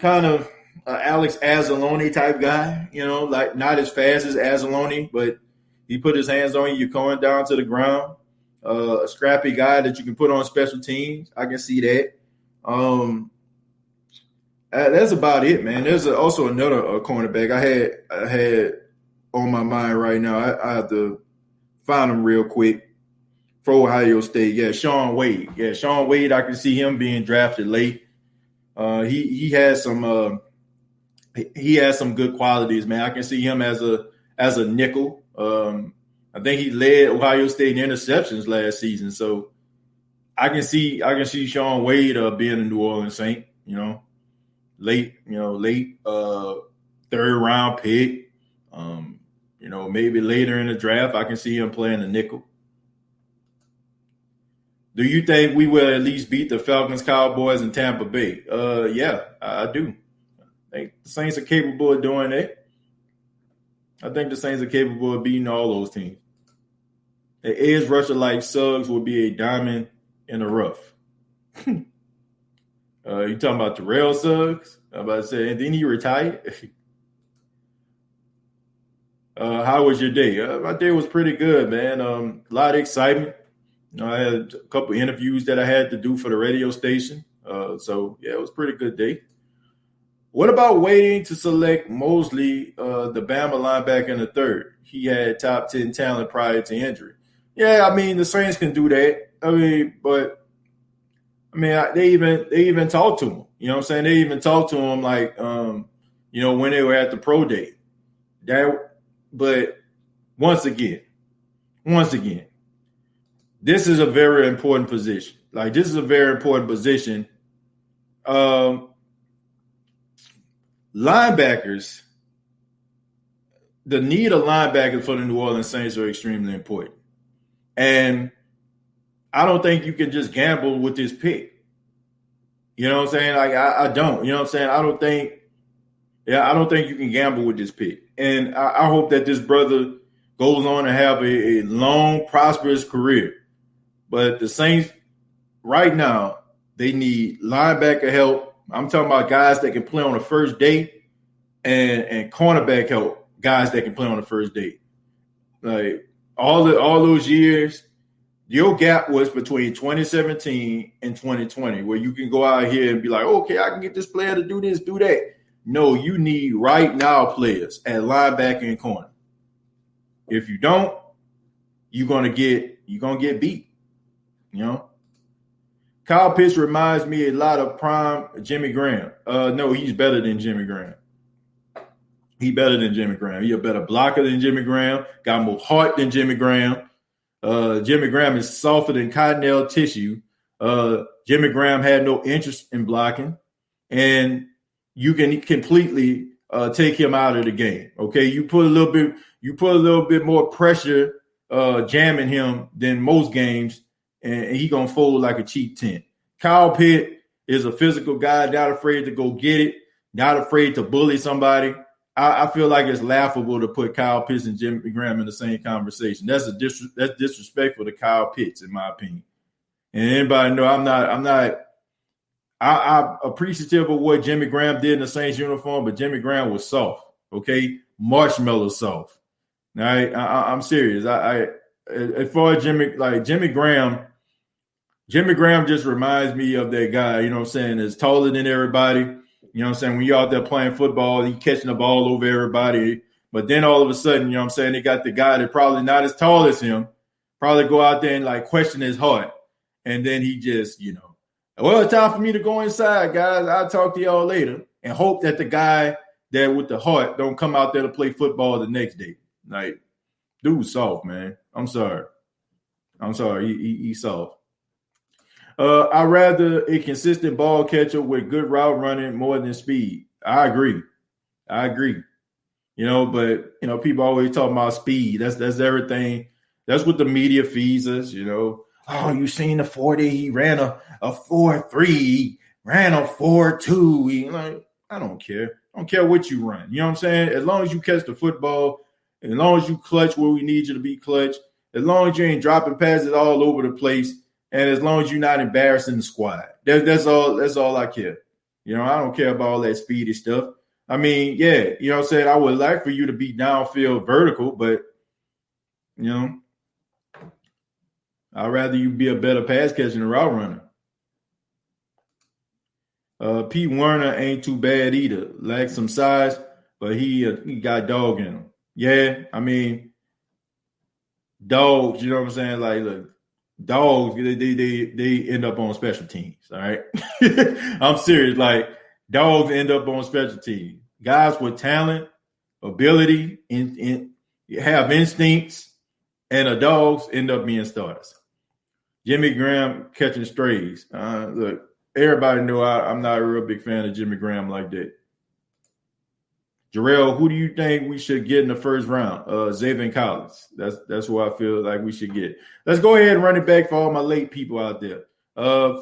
kind of Alex Anzalone type guy, like not as fast as Anzalone, but he put his hands on you, you're going down to the ground. a scrappy guy that you can put on special teams. I can see that. That's about it, man. There's also another cornerback I had on my mind right now. I have to find him real quick for Ohio State. Yeah, Shaun Wade. Yeah, Shaun Wade. I can see him being drafted late. He has some good qualities, man. I can see him as a nickel. I think he led Ohio State in interceptions last season, so I can see Shaun Wade being a New Orleans Saint. Late third round pick. Maybe later in the draft, I can see him playing a nickel. Do you think we will at least beat the Falcons, Cowboys, and Tampa Bay? Yeah, I do. I think the Saints are capable of doing that. I think the Saints are capable of beating all those teams. The edge rusher like Suggs will be a diamond in the rough. You talking about Terrell Suggs? I'm about to say, and then he retired. How was your day? My day was pretty good, man. A lot of excitement. I had a couple of interviews that I had to do for the radio station. So, yeah, it was a pretty good day. What about waiting to select Mosley, the Bama linebacker in the third? He had top 10 talent prior to injury. Yeah, I mean, the Saints can do that. They even talked to him. You know what I'm saying? They even talked to him when they were at the pro day. But once again, this is a very important position. This is a very important position. Linebackers, the need of linebackers for the New Orleans Saints are extremely important. And I don't think you can just gamble with this pick. You know what I'm saying? I don't. You know what I'm saying? I don't think you can gamble with this pick. And I hope that this brother goes on to have a long, prosperous career. But the Saints, right now, they need linebacker help. I'm talking about guys that can play on the first day and cornerback help, guys that can play on the first day. All those years, your gap was between 2017 and 2020, where you can go out here and be like, okay, I can get this player to do this, do that. No, you need right now players at linebacker and corner. If you don't, you're gonna get beat. Kyle Pitts reminds me a lot of prime Jimmy Graham. No, he's better than Jimmy Graham. He's better than Jimmy Graham. He's a better blocker than Jimmy Graham. Got more heart than Jimmy Graham. Jimmy Graham is softer than cottonelle tissue. Jimmy Graham had no interest in blocking, and you can completely take him out of the game. Okay, you put a little bit more pressure jamming him than most games, and he gonna fold like a cheap tent. Kyle Pitt is a physical guy, not afraid to go get it, not afraid to bully somebody. I feel like it's laughable to put Kyle Pitts and Jimmy Graham in the same conversation. That's disrespectful to Kyle Pitts, in my opinion. And anybody know I'm appreciative of what Jimmy Graham did in the Saints uniform, but Jimmy Graham was soft, okay? Marshmallow soft. All right, I'm serious. As far as Jimmy Graham just reminds me of that guy, you know what I'm saying, that's taller than everybody. You know what I'm saying? When you're out there playing football, he catching the ball over everybody. But then all of a sudden, you know what I'm saying, they got the guy that probably not as tall as him, probably go out there and question his heart. And then he just, well, it's time for me to go inside, guys. I'll talk to y'all later. And hope that the guy that with the heart don't come out there to play football the next day. Dude's soft, man. I'm sorry. He's soft. I'd rather a consistent ball catcher with good route running more than speed. I agree. But people always talk about speed. That's everything. That's what the media feeds us. Oh, you seen the 40? He ran a 4.3. Ran a 4.2. I don't care. I don't care what you run. You know what I'm saying? As long as you catch the football, as long as you clutch where we need you to be clutch, as long as you ain't dropping passes all over the place, and as long as you're not embarrassing the squad, that's all I care. I don't care about all that speedy stuff. I mean, yeah, you know what I'm saying? I would like for you to be downfield vertical, but, I'd rather you be a better pass catcher than a route runner. Pete Werner ain't too bad either. Lacks some size, but he got dog in him. Yeah, I mean, dogs, you know what I'm saying? Like, look, dogs, they end up on special teams, all right? I'm serious. Like, dogs end up on special teams. Guys with talent, ability, and have instincts, and the dogs end up being starters. Jimmy Graham catching strays. Look, everybody know I'm not a real big fan of Jimmy Graham like that. Jarrell, who do you think we should get in the first round? Xavier Collins. That's who I feel like we should get. Let's go ahead and run it back for all my late people out there.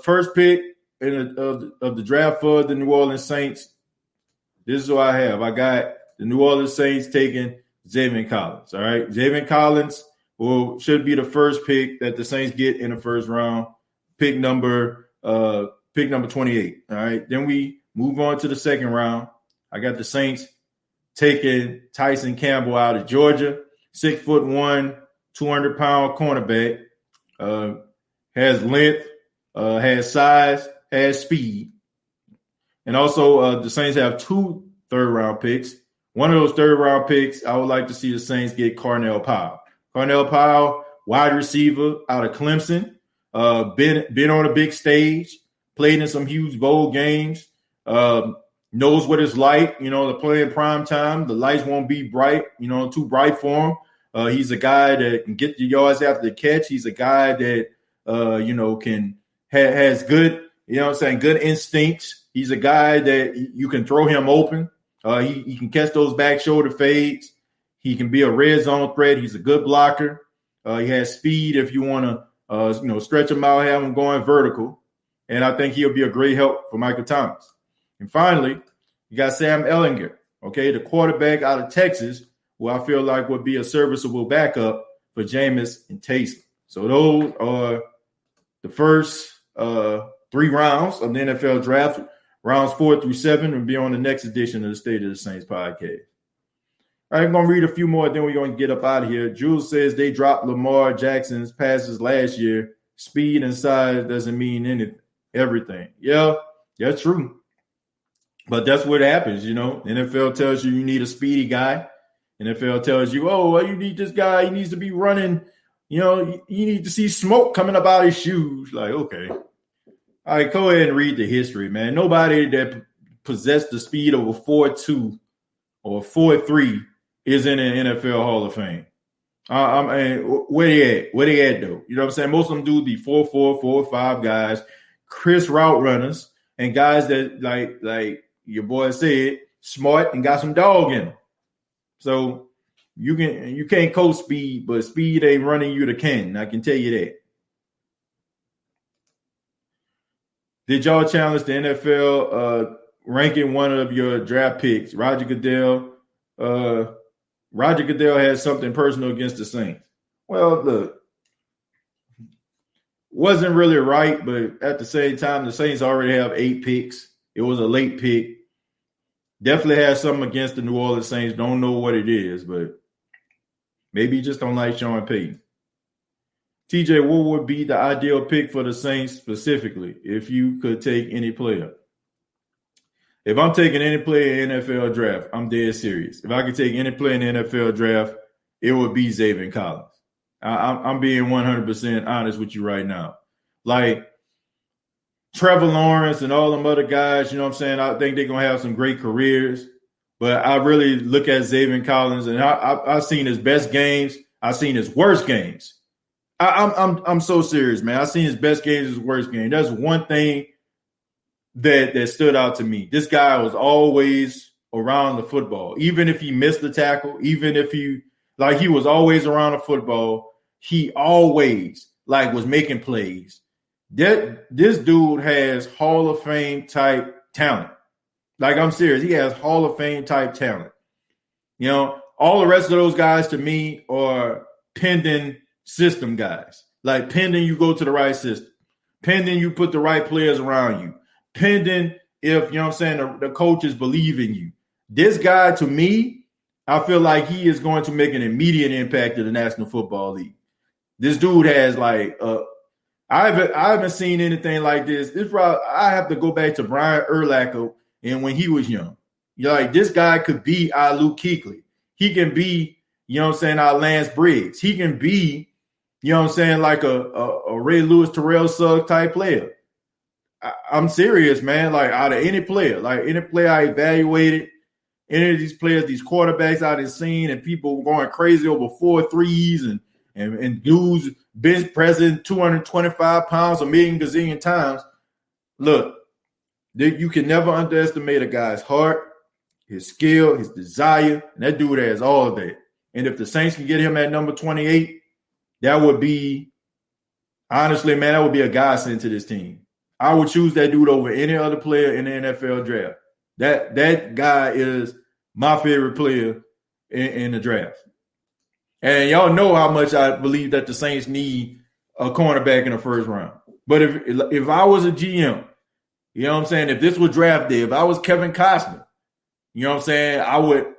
First pick of the draft for the New Orleans Saints. This is who I have. I got the New Orleans Saints taking Xavier Collins. All right, Xavier Collins should be the first pick that the Saints get in the first round. Pick number 28. All right, then we move on to the second round. I got the Saints taking Tyson Campbell out of Georgia, 6'1", 200-pound cornerback, has length, has size, has speed. And also the Saints have 2 third-round picks. One of those third-round picks, I would like to see the Saints get Cornell Powell. Cornell Powell, wide receiver out of Clemson, been on a big stage, played in some huge bowl games, knows what it's like, to play in prime time. The lights won't be bright, too bright for him. He's a guy that can get the yards after the catch. He's a guy that, has good, good instincts. He's a guy that you can throw him open. He can catch those back shoulder fades. He can be a red zone threat. He's a good blocker. He has speed if you want to, stretch him out, have him going vertical. And I think he'll be a great help for Michael Thomas. And finally, you got Sam Ellinger, the quarterback out of Texas, who I feel like would be a serviceable backup for Jameis and Tyson. So those are the first 3 rounds of the NFL draft. Rounds 4 through 7 will be on the next edition of the State of the Saints podcast. All right, I'm going to read a few more, then we're going to get up out of here. Jules says they dropped Lamar Jackson's passes last year. Speed and size doesn't mean everything. Yeah, that's true. But that's what happens, NFL tells you need a speedy guy. NFL tells you, you need this guy. He needs to be running. You need to see smoke coming up out of his shoes. Like, okay. All right, go ahead and read the history, man. Nobody that possessed the speed of a 4.2 or 4.3 is in an NFL Hall of Fame. Where they at? Where they at, though? You know what I'm saying? Most of them do be 4.4, 4.5 guys, crisp route runners, and guys that, like your boy said, smart and got some dog in them. So you can't coach speed, but speed ain't running you to Canton. I can tell you that. Did y'all challenge the NFL ranking one of your draft picks? Roger Goodell has something personal against the Saints. Well, look, wasn't really right, but at the same time, the Saints already have 8 picks. It was a late pick. Definitely has something against the New Orleans Saints. Don't know what it is, but maybe you just don't like Sean Payton. TJ, what would be the ideal pick for the Saints specifically if you could take any player? If I'm taking any player in the NFL draft, I'm dead serious. If I could take any player in the NFL draft, it would be Xavier Collins. I'm being 100% honest with you right now. Like Trevor Lawrence and all them other guys, you know what I'm saying? I think they're going to have some great careers. But I really look at Xavier Collins, and I've seen his best games. I've seen his worst games. I'm so serious, man. I've seen his best games, his worst game. That's one thing that stood out to me. This guy was always around the football. Even if he missed the tackle, even if he was always around the football, he always was making plays. This dude has Hall of Fame type talent. I'm serious. He has Hall of Fame type talent. All the rest of those guys to me are pending system guys. Pending you go to the right system. Pending you put the right players around you. Pending if, the coaches believe in you. This guy, to me, I feel like he is going to make an immediate impact to the National Football League. This dude has like I haven't seen anything like this. I have to go back to Brian Urlacher and when he was young. You're like, this guy could be our Luke Kuechly. He can be, our Lance Briggs. He can be, like a Ray Lewis, Terrell Suggs type player. I'm serious, man. Like out of any player I evaluated, any of these players, these quarterbacks I done seen, and people going crazy over 4 threes and dudes bench pressing 225 pounds a million gazillion times. Look, you can never underestimate a guy's heart, his skill, his desire, and that dude has all of that. And if the Saints can get him at number 28, that would be, honestly, man, that would be a godsend to this team. I would choose that dude over any other player in the NFL draft. That guy is my favorite player in the draft. And y'all know how much I believe that the Saints need a cornerback in the first round. But if I was a GM, if this was draft day, if I was Kevin Costner, I would,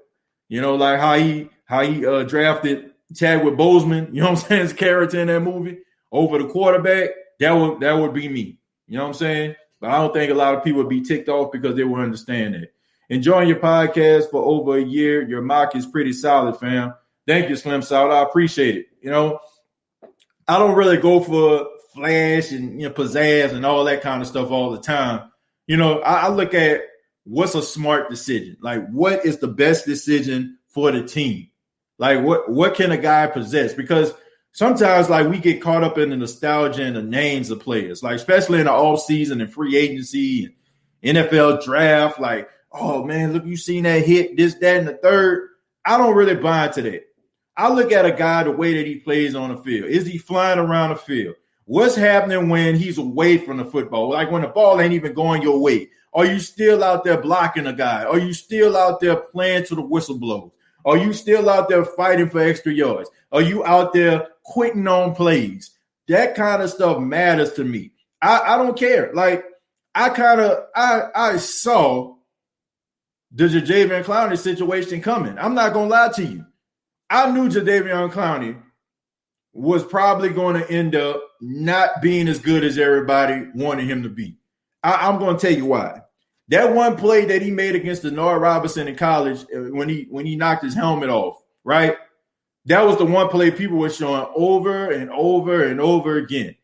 like how he drafted Chadwick Boseman, his character in that movie over the quarterback, that would be me. But I don't think a lot of people would be ticked off because they will understand that. Enjoying your podcast for over a year. Your mock is pretty solid, fam. Thank you, Slim Salt. I appreciate it. I don't really go for flash and pizzazz and all that kind of stuff all the time. I look at what's a smart decision. Like, what is the best decision for the team? Like, what can a guy possess? Because sometimes, like, we get caught up in the nostalgia and the names of players, like, especially in the offseason and free agency and NFL draft. Like, oh, man, look, you seen that hit, this, that, and the third. I don't really buy into that. I look at a guy the way that he plays on the field. Is he flying around the field? What's happening when he's away from the football? Like when the ball ain't even going your way. Are you still out there blocking a guy? Are you still out there playing to the whistle blows? Are you still out there fighting for extra yards? Are you out there quitting on plays? That kind of stuff matters to me. I don't care. Like I saw the Jadeveon Clowney situation coming. I'm not going to lie to you. I knew Jadeveon Clowney was probably going to end up not being as good as everybody wanted him to be. I'm going to tell you why. That one play that he made against Denard Robinson in college when he knocked his helmet off, right? That was the one play people were showing over and over and over again.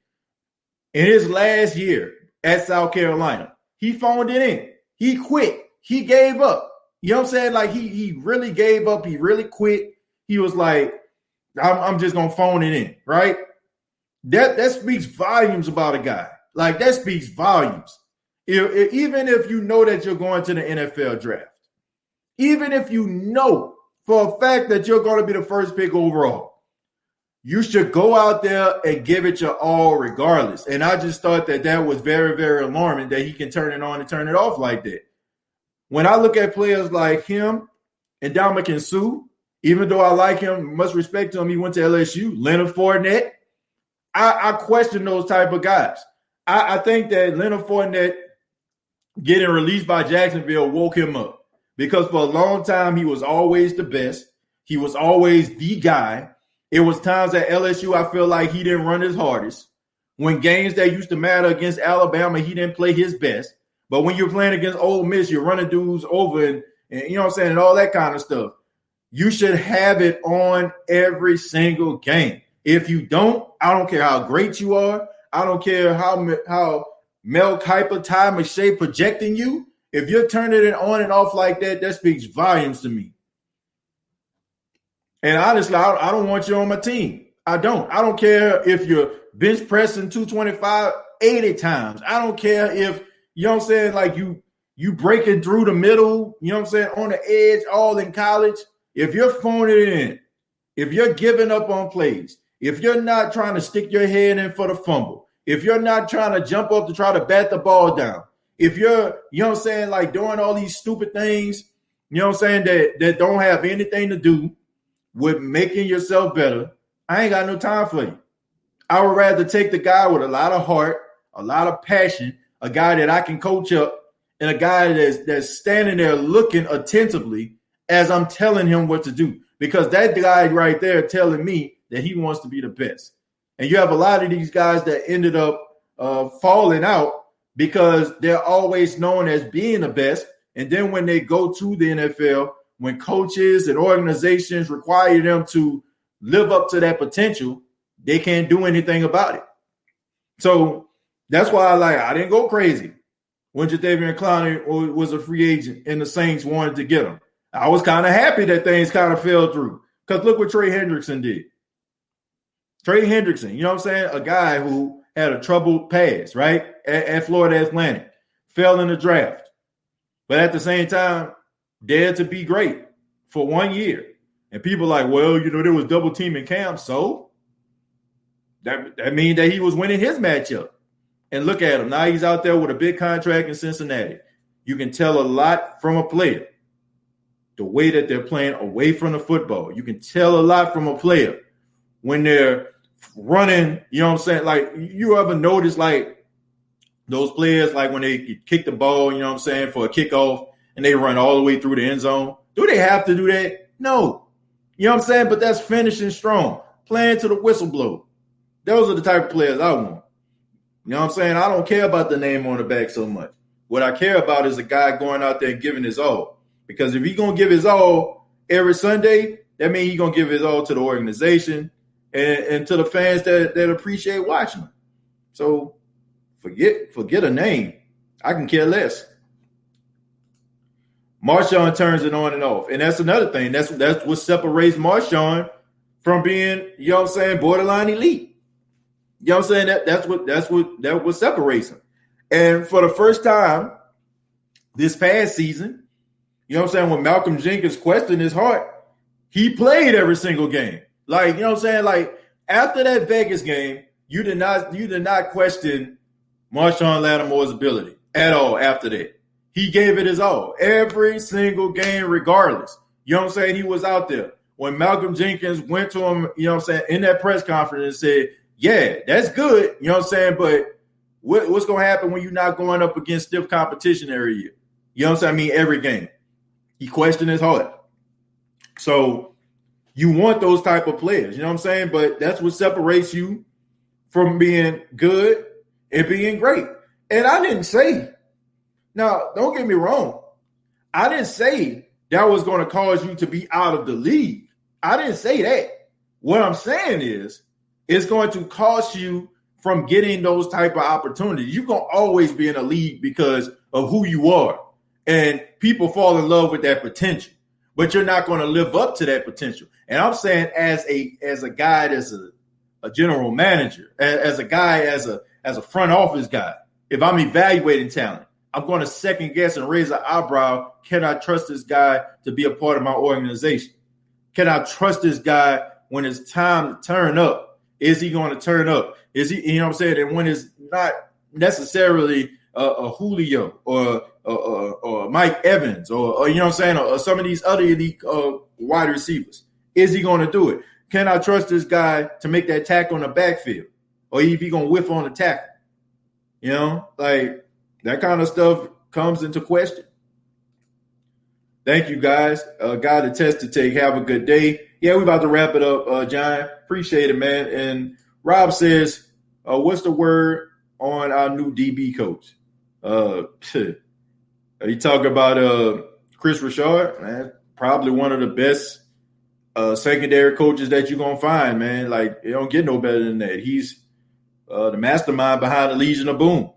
In his last year at South Carolina, he phoned it in. He quit. He gave up. You know what I'm saying? Like he really gave up. He really quit. He was like, I'm just going to phone it in, right? That speaks volumes about a guy. Like, that speaks volumes. Even if you know that you're going to the NFL draft, even if you know for a fact that you're going to be the first pick overall, you should go out there and give it your all regardless. And I just thought that was very, very alarming that he can turn it on and turn it off like that. When I look at players like him and Ndamukong Suh, even though I like him, much respect to him, he went to LSU. Leonard Fournette, I question those type of guys. I think that Leonard Fournette getting released by Jacksonville woke him up because for a long time he was always the best. He was always the guy. It was times at LSU I feel like he didn't run his hardest. When games that used to matter against Alabama, he didn't play his best. But when you're playing against Ole Miss, you're running dudes over and you know what I'm saying, and all that kind of stuff. You should have it on every single game. If you don't, I don't care how great you are. I don't care how Mel Kiper, Ty McShay projecting you. If you're turning it on and off like that, that speaks volumes to me. And honestly, I don't want you on my team. I don't care if you're bench pressing 225 80 times. I don't care if, you know what I'm saying, like you breaking through the middle, you know what I'm saying, on the edge, all in college. If you're phoning it in, if you're giving up on plays, if you're not trying to stick your head in for the fumble, if you're not trying to jump up to try to bat the ball down, if you're, you know what I'm saying, like doing all these stupid things, you know what I'm saying, that don't have anything to do with making yourself better, I ain't got no time for you. I would rather take the guy with a lot of heart, a lot of passion, a guy that I can coach up, and a guy that's standing there looking attentively as I'm telling him what to do. Because that guy right there telling me that he wants to be the best. And you have a lot of these guys that ended up falling out because they're always known as being the best. And then when they go to the NFL, when coaches and organizations require them to live up to that potential, they can't do anything about it. So that's why I didn't go crazy when Jadeveon Clowney was a free agent and the Saints wanted to get him. I was kind of happy that things kind of fell through because look what Trey Hendrickson did. Trey Hendrickson, you know what I'm saying? A guy who had a troubled past, right? At Florida Atlantic, fell in the draft. But at the same time, dared to be great for 1 year. And people like, well, there was double teaming Cam. So that means that he was winning his matchup. And look at him. Now he's out there with a big contract in Cincinnati. You can tell a lot from a player. The way that they're playing away from the football. You can tell a lot from a player when they're running, you know what I'm saying? Like, you ever notice, like, those players, like, when they kick the ball, you know what I'm saying, for a kickoff, and they run all the way through the end zone? Do they have to do that? No. You know what I'm saying? But that's finishing strong, playing to the whistle blow. Those are the type of players I want. You know what I'm saying? I don't care about the name on the back so much. What I care about is a guy going out there and giving his all. Because if he's going to give his all every Sunday, that means he's going to give his all to the organization and to the fans that appreciate watching him. So forget a name. I can care less. Marshawn turns it on and off. And that's another thing. That's what separates Marshawn from being, you know what I'm saying, borderline elite. You know what I'm saying? That's what separates him. And for the first time this past season, you know what I'm saying, when Malcolm Jenkins questioned his heart, he played every single game. Like, you know what I'm saying? Like, after that Vegas game, you did not question Marshawn Lattimore's ability at all after that. He gave it his all. Every single game, regardless. You know what I'm saying? He was out there. When Malcolm Jenkins went to him, you know what I'm saying, in that press conference and said, yeah, that's good. You know what I'm saying? But what's going to happen when you're not going up against stiff competition every year? You know what I'm saying? I mean, every game. He questioned his heart. So you want those type of players, you know what I'm saying? But that's what separates you from being good and being great. And I didn't say, now, don't get me wrong, I didn't say that was going to cause you to be out of the league. I didn't say that. What I'm saying is it's going to cost you from getting those type of opportunities. You're going to always be in a league because of who you are. And people fall in love with that potential. But you're not going to live up to that potential. And I'm saying as a guy that's a general manager, as a guy, as a front office guy, if I'm evaluating talent, I'm going to second guess and raise an eyebrow. Can I trust this guy to be a part of my organization? Can I trust this guy when it's time to turn up? Is he going to turn up? Is he, you know what I'm saying? And when it's not necessarily a Julio or Mike Evans or you know what I'm saying, or some of these other elite wide receivers, is he going to do it? Can I trust this guy to make that tackle on the backfield? Or if he's going to whiff on the tackle? You know, like that kind of stuff comes into question. Thank you, guys. Got a test to take. Have a good day. Yeah, we're about to wrap it up, John. Appreciate it, man. And Rob says, what's the word on our new DB coach? You talk about Chris Richard, man, probably one of the best secondary coaches that you're going to find, man. Like, you don't get no better than that. He's the mastermind behind the Legion of Boom.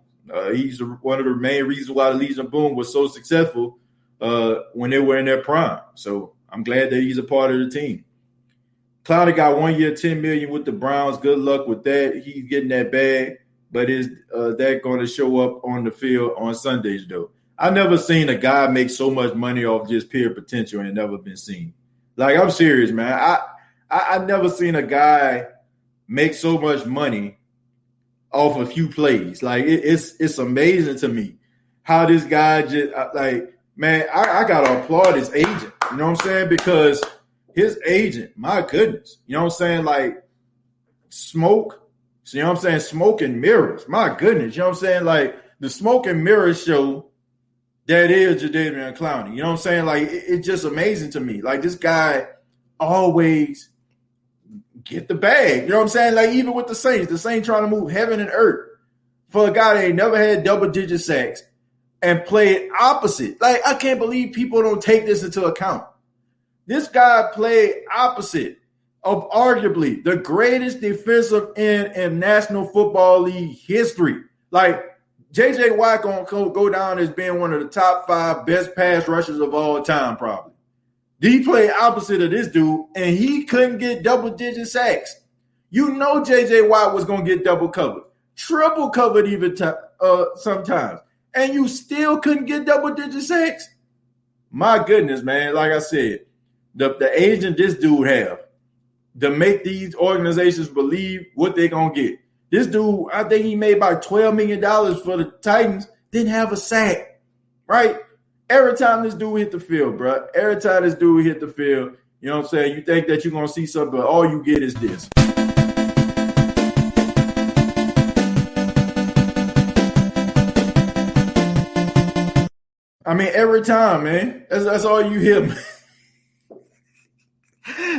He's one of the main reasons why the Legion of Boom was so successful when they were in their prime. So I'm glad that he's a part of the team. Clowney got 1 year, $10 million with the Browns. Good luck with that. He's getting that bag. But is that going to show up on the field on Sundays, though? I've never seen a guy make so much money off just pure potential and never been seen. Like, I'm serious, man. I've never seen a guy make so much money off a few plays. Like, it's amazing to me how this guy just, like, man, I got to applaud his agent. You know what I'm saying? Because his agent, my goodness, you know what I'm saying? Like, smoke. So, you know what I'm saying? Smoke and mirrors. My goodness. You know what I'm saying? Like, the smoke and mirrors show that is Jadeveon Clowney. You know what I'm saying? Like, it's just amazing to me. Like, this guy always get the bag. You know what I'm saying? Like, even with the Saints trying to move heaven and earth for a guy that ain't never had double-digit sacks and played opposite. Like, I can't believe people don't take this into account. This guy played opposite of arguably the greatest defensive end in National Football League history. Like, J.J. Watt going to go down as being one of the top 5 best pass rushers of all time, probably. He played opposite of this dude, and he couldn't get double-digit sacks. You know J.J. Watt was going to get double covered, triple covered even sometimes, and you still couldn't get double-digit sacks. My goodness, man. Like I said, the agent this dude have to make these organizations believe what they're going to get. This dude, I think he made about $12 million for the Titans, didn't have a sack, right? Every time this dude hit the field, bro, every time this dude hit the field, you know what I'm saying, you think that you're going to see something, but all you get is this. I mean, every time, man. That's all you hear, man.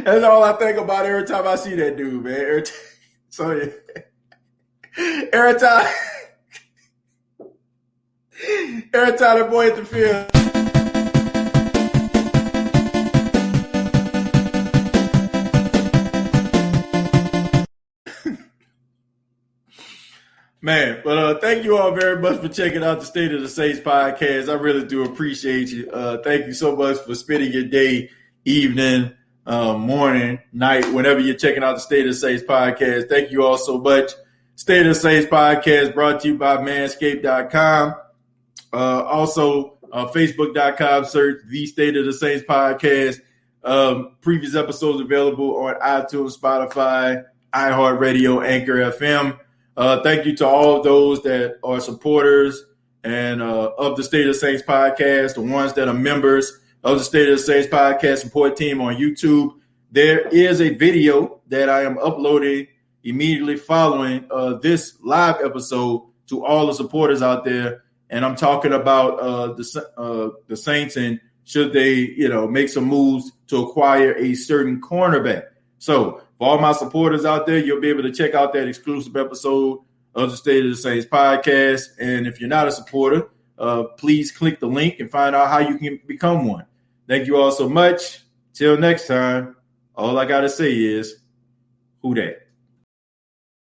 That's all I think about every time I see that dude, man. Every time that boy hit the field. Man, but thank you all very much for checking out the State of the Saints podcast. I really do appreciate you. Thank you so much for spending your day, evening, morning, night, whenever you're checking out the State of the Saints podcast. Thank you all so much. State of the Saints podcast brought to you by manscaped.com. Also, facebook.com, search the State of the Saints podcast. Previous episodes available on iTunes, Spotify, iHeartRadio, Anchor FM. Thank you to all of those that are supporters and of the State of the Saints podcast, the ones that are members of the State of the Saints podcast support team on YouTube. There is a video that I am uploading immediately following this live episode to all the supporters out there, and I'm talking about the Saints and should they, make some moves to acquire a certain cornerback. So for all my supporters out there, you'll be able to check out that exclusive episode of the State of the Saints podcast. And if you're not a supporter, please click the link and find out how you can become one. Thank you all so much. Till next time, all I got to say is, who dat?